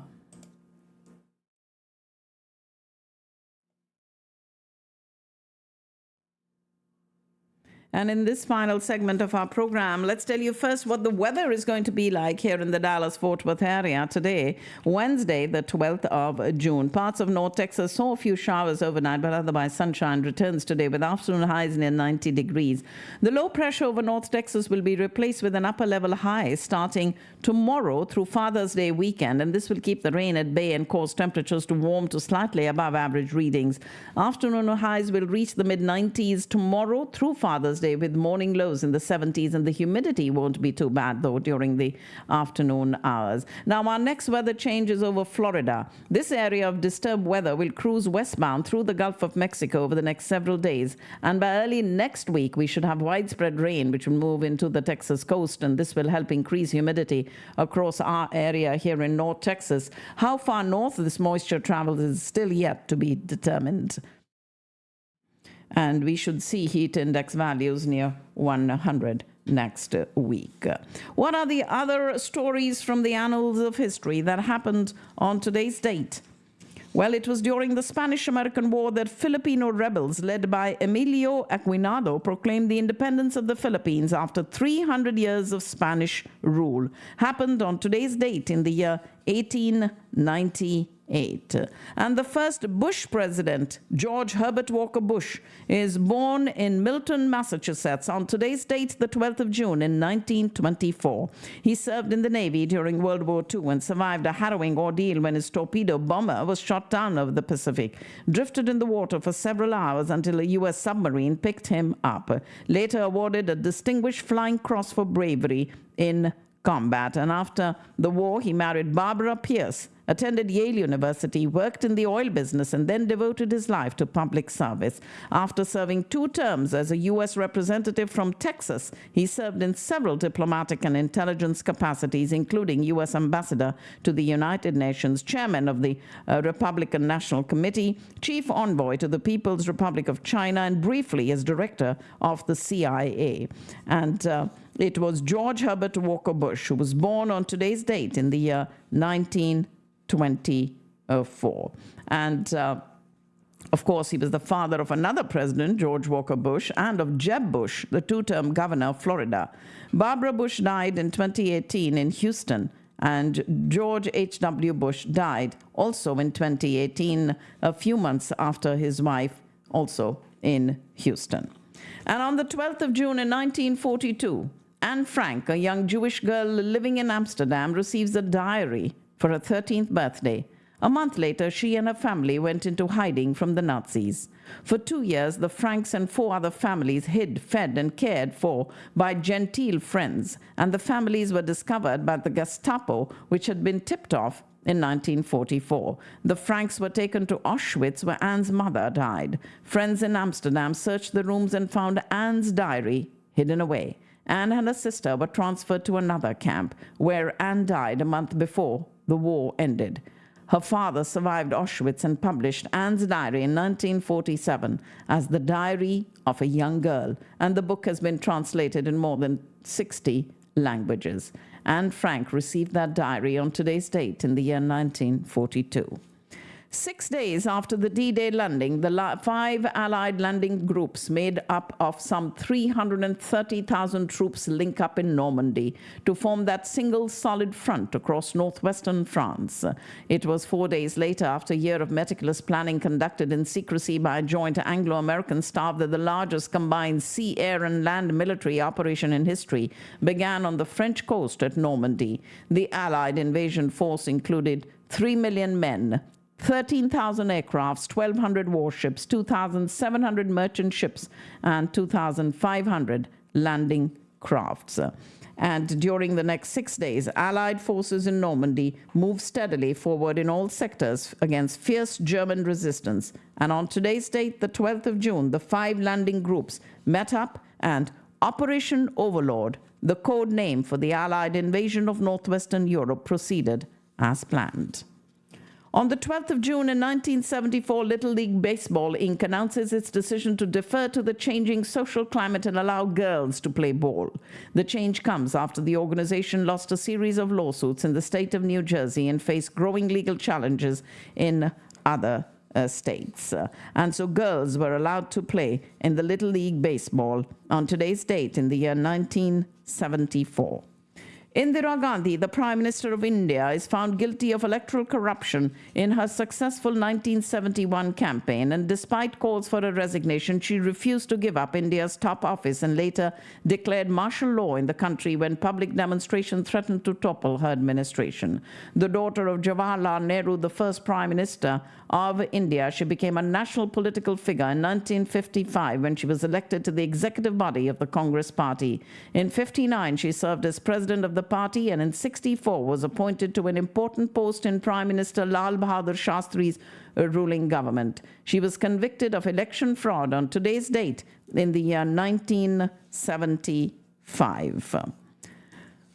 And in this final segment of our program, let's tell you first what the weather is going to be like here in the Dallas-Fort Worth area today, Wednesday, the 12th of June. Parts of North Texas saw a few showers overnight, but otherwise sunshine returns today with afternoon highs near 90 degrees. The low pressure over North Texas will be replaced with an upper-level high starting tomorrow through Father's Day weekend, and this will keep the rain at bay and cause temperatures to warm to slightly above average readings. Afternoon highs will reach the mid-90s tomorrow through Father's Day, with morning lows in the 70s, and the humidity won't be too bad though during the afternoon hours. Now our next weather change is over Florida. This area of disturbed weather will cruise westbound through the Gulf of Mexico over the next several days, and by early next week we should have widespread rain which will move into the Texas coast, and this will help increase humidity across our area here in North Texas. How far north this moisture travels is still yet to be determined. And we should see heat index values near 100 next week. What are the other stories from the annals of history that happened on today's date? Well, it was during the Spanish-American War that Filipino rebels led by Emilio Aguinaldo proclaimed the independence of the Philippines after 300 years of Spanish rule. Happened on today's date in the year 1898. And the first Bush president, George Herbert Walker Bush, is born in Milton, Massachusetts on today's date, the 12th of June in 1924. He served in the Navy during World War II and survived a harrowing ordeal when his torpedo bomber was shot down over the Pacific, drifted in the water for several hours until a U.S. submarine picked him up. Later awarded a Distinguished Flying Cross for bravery in combat. And after the war, he married Barbara Pierce, attended Yale University, worked in the oil business, and then devoted his life to public service. After serving 2 terms as a U.S. representative from Texas, he served in several diplomatic and intelligence capacities, including U.S. ambassador to the United Nations, chairman of the Republican National Committee, chief envoy to the People's Republic of China, and briefly as director of the CIA. And it was George Herbert Walker Bush who was born on today's date in the year 1924. And of course, he was the father of another president, George Walker Bush, and of Jeb Bush, the 2-term governor of Florida. Barbara Bush died in 2018 in Houston, and George H.W. Bush died also in 2018, a few months after his wife, also in Houston. And on the 12th of June in 1942, Anne Frank, a young Jewish girl living in Amsterdam, receives a diary for her 13th birthday. A month later, she and her family went into hiding from the Nazis. For 2 years, the Franks and 4 other families hid, fed, and cared for by genteel friends, and the families were discovered by the Gestapo, which had been tipped off in 1944. The Franks were taken to Auschwitz, where Anne's mother died. Friends in Amsterdam searched the rooms and found Anne's diary hidden away. Anne and her sister were transferred to another camp, where Anne died a month before the war ended. Her father survived Auschwitz and published Anne's diary in 1947 as The Diary of a Young Girl, and the book has been translated in more than 60 languages. Anne Frank received that diary on today's date in the year 1942. 6 days after the D-Day landing, the 5 Allied landing groups made up of some 330,000 troops link up in Normandy to form that single solid front across northwestern France. It was 4 days later, after a year of meticulous planning conducted in secrecy by a joint Anglo-American staff, that the largest combined sea, air, and land military operation in history began on the French coast at Normandy. The Allied invasion force included 3 million men, 13,000 aircrafts, 1,200 warships, 2,700 merchant ships, and 2,500 landing crafts. And during the next 6 days, Allied forces in Normandy moved steadily forward in all sectors against fierce German resistance. And on today's date, the 12th of June, the 5 landing groups met up, and Operation Overlord, the code name for the Allied invasion of northwestern Europe, proceeded as planned. On the 12th of June in 1974, Little League Baseball, Inc. announces its decision to defer to the changing social climate and allow girls to play ball. The change comes after the organization lost a series of lawsuits in the state of New Jersey and faced growing legal challenges in other states. And so girls were allowed to play in the Little League Baseball on today's date in the year 1974. Indira Gandhi, the Prime Minister of India, is found guilty of electoral corruption in her successful 1971 campaign, and despite calls for her resignation, she refused to give up India's top office and later declared martial law in the country when public demonstration threatened to topple her administration. The daughter of Jawaharlal Nehru, the first Prime Minister of India, she became a national political figure in 1955 when she was elected to the executive body of the Congress Party. In 59, she served as president of the party, and in 64 was appointed to an important post in Prime Minister Lal Bahadur Shastri's ruling government. She was convicted of election fraud on today's date in the year 1975.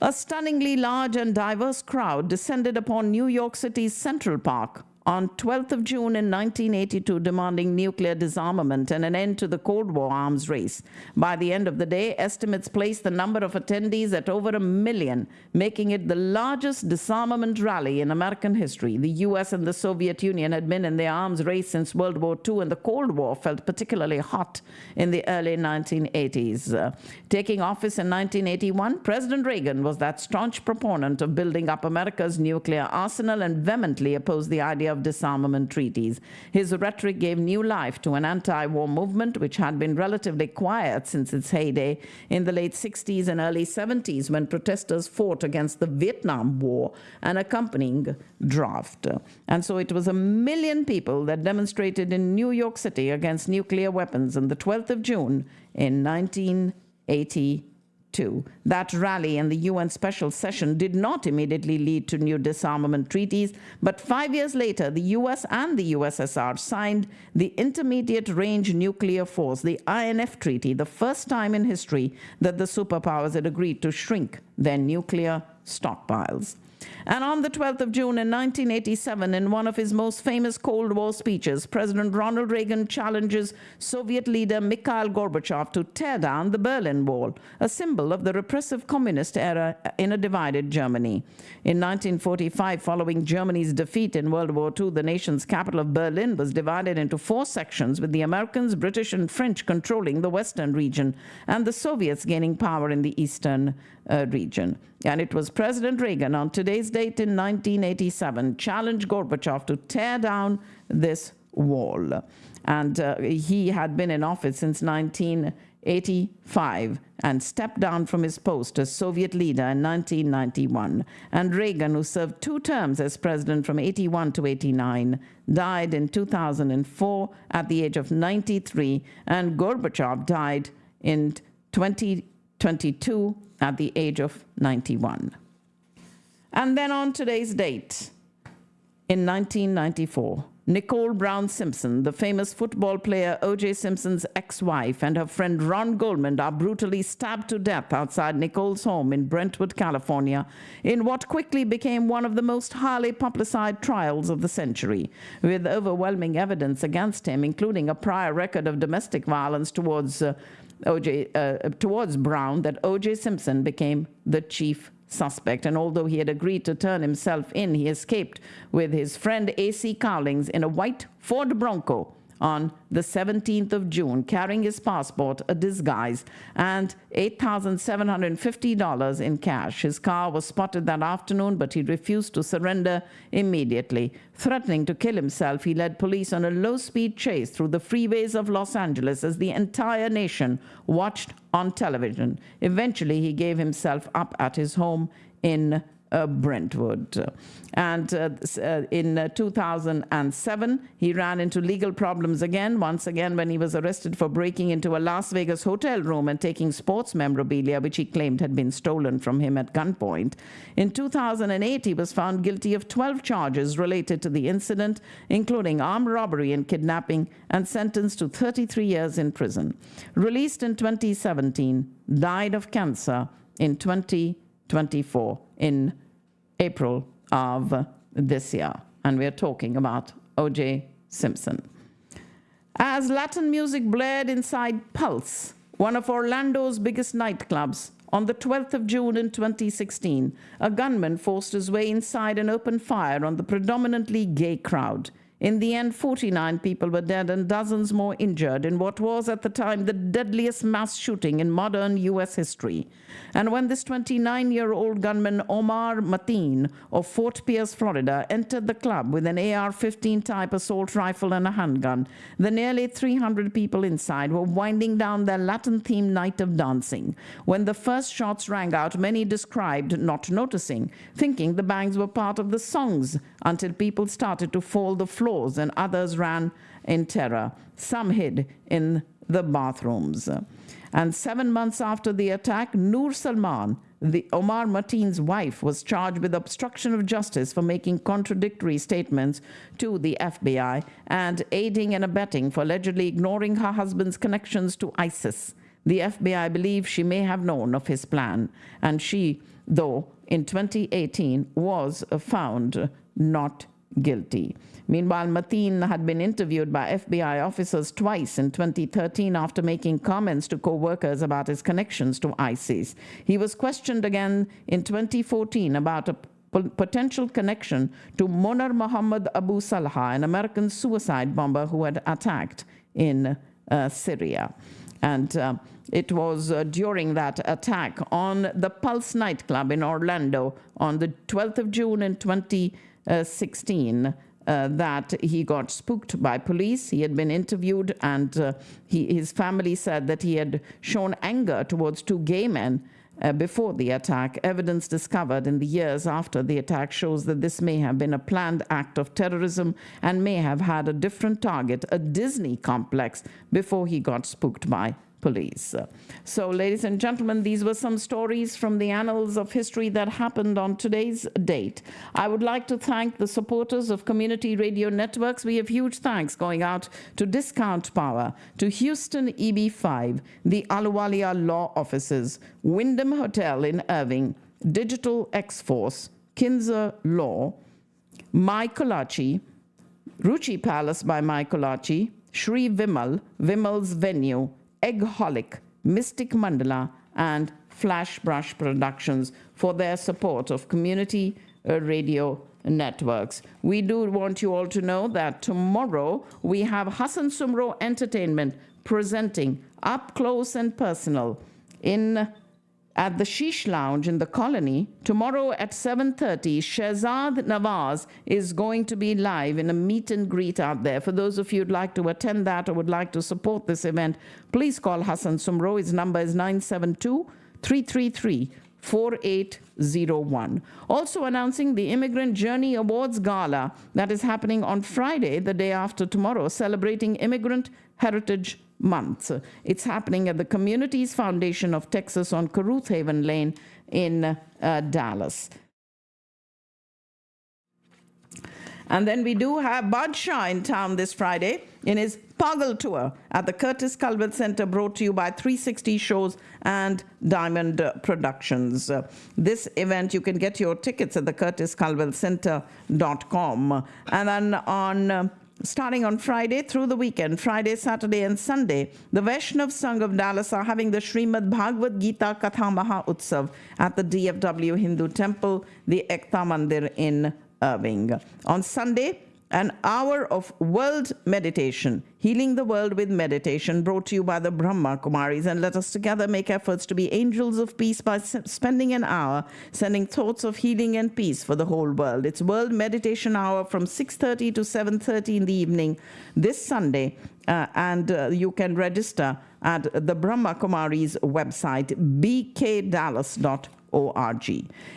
A stunningly large and diverse crowd descended upon New York City's Central Park on 12th of June in 1982, demanding nuclear disarmament and an end to the Cold War arms race. By the end of the day, estimates placed the number of attendees at over 1 million, making it the largest disarmament rally in American history. The US and the Soviet Union had been in the arms race since World War II, and the Cold War felt particularly hot in the early 1980s. Taking office in 1981, President Reagan was that staunch proponent of building up America's nuclear arsenal and vehemently opposed the idea of disarmament treaties. His rhetoric gave new life to an anti-war movement which had been relatively quiet since its heyday in the late 60s and early 70s, when protesters fought against the Vietnam War and accompanying draft. And so it was 1 million people that demonstrated in New York City against nuclear weapons on the 12th of June in 1982. That rally and the UN special session did not immediately lead to new disarmament treaties, but 5 years later, the US and the USSR signed the Intermediate Range Nuclear Force, the INF Treaty, the first time in history that the superpowers had agreed to shrink their nuclear stockpiles. And on the 12th of June in 1987, in one of his most famous Cold War speeches, President Ronald Reagan challenges Soviet leader Mikhail Gorbachev to tear down the Berlin Wall, a symbol of the repressive communist era in a divided Germany. In 1945, following Germany's defeat in World War II, the nation's capital of Berlin was divided into 4 sections, with the Americans, British, and French controlling the western region, and the Soviets gaining power in the eastern region. And it was President Reagan on today's date in 1987 challenged Gorbachev to tear down this wall. And he had been in office since 1985 and stepped down from his post as Soviet leader in 1991. And Reagan, who served 2 terms as president from 81 to 89, died in 2004 at the age of 93, and Gorbachev died in 2022 at the age of 91. And then on today's date, in 1994, Nicole Brown Simpson, the famous football player O.J. Simpson's ex-wife, and her friend Ron Goldman are brutally stabbed to death outside Nicole's home in Brentwood, California, in what quickly became one of the most highly publicized trials of the century, with overwhelming evidence against him, including a prior record of domestic violence towards Brown, that O.J. Simpson became the chief suspect. And although he had agreed to turn himself in, he escaped with his friend A.C. Cowlings in a white Ford Bronco on the 17th of June, carrying his passport, a disguise, and $8,750 in cash. His car was spotted that afternoon, but he refused to surrender immediately. Threatening to kill himself, he led police on a low-speed chase through the freeways of Los Angeles as the entire nation watched on television. Eventually, he gave himself up at his home in Brentwood. And in 2007, he ran into legal problems once again when he was arrested for breaking into a Las Vegas hotel room and taking sports memorabilia, which he claimed had been stolen from him at gunpoint. In 2008, he was found guilty of 12 charges related to the incident, including armed robbery and kidnapping, and sentenced to 33 years in prison. Released in 2017, died of cancer in 2024 in April of this year. and we're talking about O.J. Simpson. As Latin music blared inside Pulse, one of Orlando's biggest nightclubs, on the 12th of June in 2016, a gunman forced his way inside and opened fire on the predominantly gay crowd. In the end, 49 people were dead and dozens more injured in what was at the time the deadliest mass shooting in modern U.S. history. And when this 29-year-old gunman Omar Mateen of Fort Pierce, Florida, entered the club with an AR-15 type assault rifle and a handgun, the nearly 300 people inside were winding down their Latin-themed night of dancing. When the first shots rang out, many described not noticing, thinking the bangs were part of the songs, until people started to fall the floor and others ran in terror. Some hid in the bathrooms. And 7 months after the attack, Noor Salman, the Omar Mateen's wife, was charged with obstruction of justice for making contradictory statements to the FBI and aiding and abetting for allegedly ignoring her husband's connections to ISIS. The FBI believes she may have known of his plan, and she, though, in 2018 was found not guilty. Meanwhile, Mateen had been interviewed by FBI officers twice in 2013 after making comments to co-workers about his connections to ISIS. He was questioned again in 2014 about a potential connection to Monar Mohammed Abu Salha, an American suicide bomber who had attacked in Syria. And it was during that attack on the Pulse nightclub in Orlando on the 12th of June in 2016 that he got spooked by police. He had been interviewed, and his family said that he had shown anger towards two gay men before the attack. Evidence discovered in the years after the attack shows that this may have been a planned act of terrorism and may have had a different target, a Disney complex, before he got spooked by police. So, ladies and gentlemen, these were some stories from the annals of history that happened on today's date. I would like to thank the supporters of community radio networks. We have huge thanks going out to Discount Power, to Houston EB5, the Ahluwalia Law Offices, Wyndham Hotel in Irving, Digital X-Force, Kinzer Law, My Kolachi, Ruchi Palace by My Kolachi, Shri Vimal, Vimal's Venue, Eggholic, Mystic Mandala, and Flash Brush Productions for their support of community radio networks. We do want you all to know that tomorrow we have Hassan Sumro Entertainment presenting Up Close and Personal at the Sheesh Lounge in the Colony. Tomorrow at 7:30, Shehzad Nawaz is going to be live in a meet and greet out there. For those of you who'd like to attend that or would like to support this event, please call Hassan Sumro. His number is 972-333-4801. Also announcing the Immigrant Journey Awards Gala that is happening on Friday, the day after tomorrow, celebrating Immigrant Heritage Month. It's happening at the Communities Foundation of Texas on Caruth Haven Lane in Dallas. And then we do have Badshah in town this Friday in his Pagal Tour at the Curtis Culbert Center, brought to you by 360 Shows and Diamond Productions. This event, you can get your tickets at the curtisculbertcenter.com. And then starting on Friday through the weekend, Friday, Saturday, and Sunday, the Vaishnav Sangh of Dallas are having the Srimad Bhagavad Gita Katha Maha Utsav at the DFW Hindu Temple, the Ekta Mandir in Irving. On Sunday, an hour of world meditation, healing the world with meditation, brought to you by the Brahma Kumaris. And let us together make efforts to be angels of peace by spending an hour sending thoughts of healing and peace for the whole world. It's World Meditation Hour from 6:30 to 7:30 in the evening this Sunday. And you can register at the Brahma Kumaris website, bkdallas.org.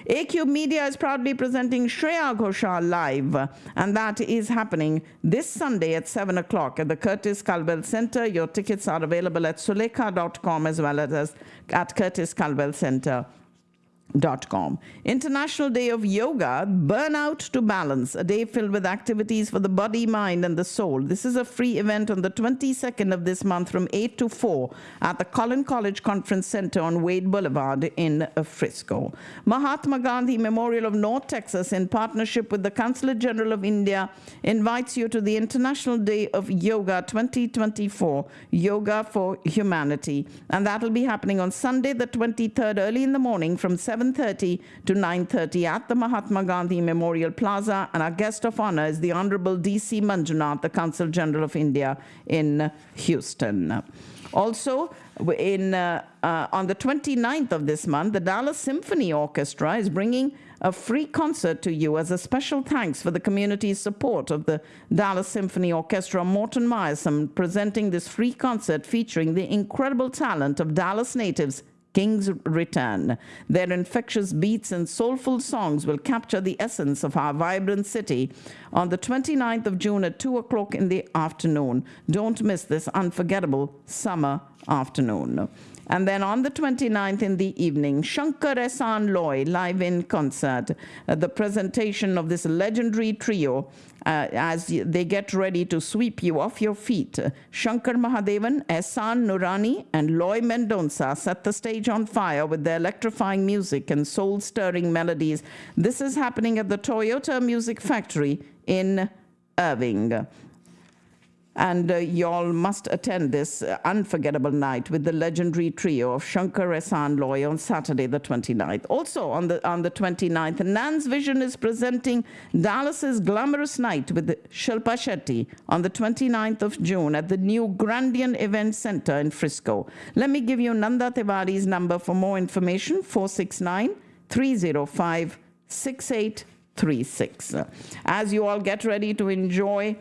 A-Cube Media is proudly presenting Shreya Ghoshal live, and that is happening this Sunday at 7 o'clock at the Curtis Culbert Center. Your tickets are available at sulekha.com as well as at Curtis Culbert Center International Day of Yoga, Burnout to Balance, a day filled with activities for the body, mind, and the soul. This is a free event on the 22nd of this month from 8 to 4 at the Collin College Conference Center on Wade Boulevard in Frisco. Mahatma Gandhi Memorial of North Texas, in partnership with the Consulate General of India, invites you to the International Day of Yoga 2024, Yoga for Humanity. And that will be happening on Sunday, the 23rd, early in the morning from 7:30 to 9:30 at the Mahatma Gandhi Memorial Plaza, and our guest of honor is the Honorable D.C. Manjunath, the Consul General of India in Houston. Also, on the 29th of this month, the Dallas Symphony Orchestra is bringing a free concert to you as a special thanks for the community's support of the Dallas Symphony Orchestra. Morton Meyerson presenting this free concert featuring the incredible talent of Dallas natives King's Return. Their infectious beats and soulful songs will capture the essence of our vibrant city on the 29th of June at 2 o'clock in the afternoon. Don't miss this unforgettable summer afternoon. And then on the 29th in the evening, Shankar Ehsaan Loy live in concert. The presentation of this legendary trio as they get ready to sweep you off your feet. Shankar Mahadevan, Ehsaan Nurani, and Loy Mendonça set the stage on fire with their electrifying music and soul-stirring melodies. This is happening at the Toyota Music Factory in Irving. And y'all must attend this unforgettable night with the legendary trio of Shankar Ehsaan Loy on Saturday the 29th. Also on the 29th, Nan's Vision is presenting Dallas's Glamorous Night with Shilpa Shetty on the 29th of June at the new Grandian Event Center in Frisco. Let me give you Nanda Tiwari's number for more information, 469-305-6836. As you all get ready to enjoy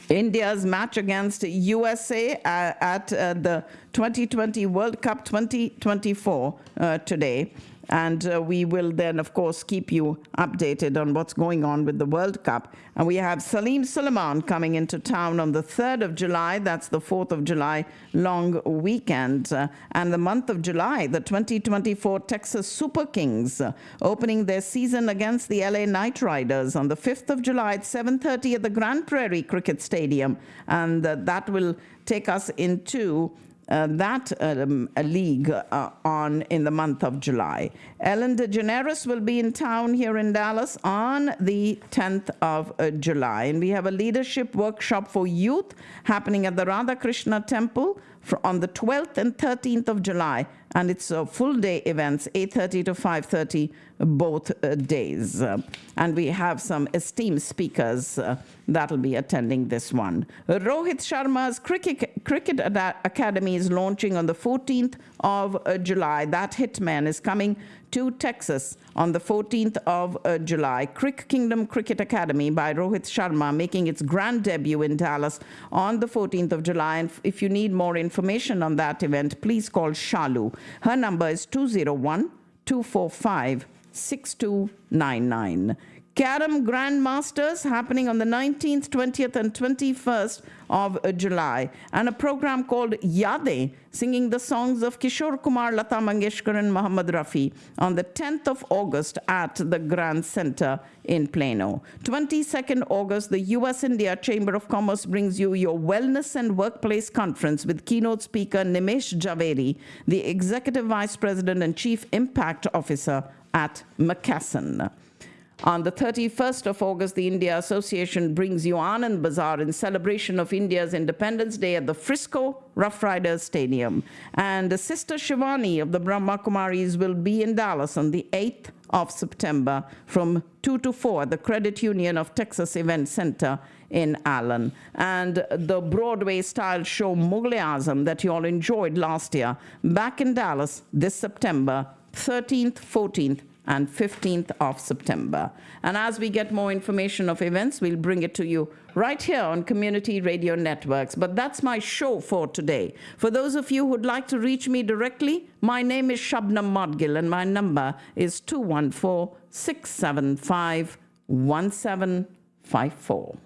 India's match against USA at the 2020 World Cup 2024 today. And we will then, of course, keep you updated on what's going on with the World Cup. And we have Salim Suleiman coming into town on the 3rd of July. That's the 4th of July long weekend. And the month of July, the 2024 Texas Super Kings opening their season against the LA Knight Riders on the 5th of July at 7:30 at the Grand Prairie Cricket Stadium. And that will take us into that league in the month of July. Ellen DeGeneres will be in town here in Dallas on the 10th of July. And we have a leadership workshop for youth happening at the Radhakrishna Temple on the 12th and 13th of July. And it's full-day events, 8:30 to 5:30, both days. And we have some esteemed speakers that will be attending this one. Rohit Sharma's Cricket Academy is launching on the 14th of July. That hitman is coming to Texas on the 14th of July. Crick Kingdom Cricket Academy by Rohit Sharma making its grand debut in Dallas on the 14th of July. And if you need more information on that event, please call Shalu. Her number is 201-245-6299. Carom Grandmasters happening on the 19th, 20th, and 21st of July. And a program called Yade, singing the songs of Kishore Kumar, Lata Mangeshkar, and Muhammad Rafi on the 10th of August at the Grand Center in Plano. 22nd August, the U.S.-India Chamber of Commerce brings you your Wellness and Workplace Conference with keynote speaker Nimesh Javeri, the Executive Vice President and Chief Impact Officer at McKesson. On the 31st of August, the India Association brings you Anand Bazaar in celebration of India's Independence Day at the Frisco Rough Riders Stadium. And Sister Shivani of the Brahma Kumaris will be in Dallas on the 8th of September from 2 to 4 at the Credit Union of Texas Event Center in Allen. And the Broadway-style show Mughal-e-Azam that you all enjoyed last year, back in Dallas this September 13th, 14th, and 15th of September. And as we get more information of events, we'll bring it to you right here on Community Radio Networks. But that's my show for today. For those of you who'd like to reach me directly, my name is Shabnam Modgil, and my number is 214-675-1754.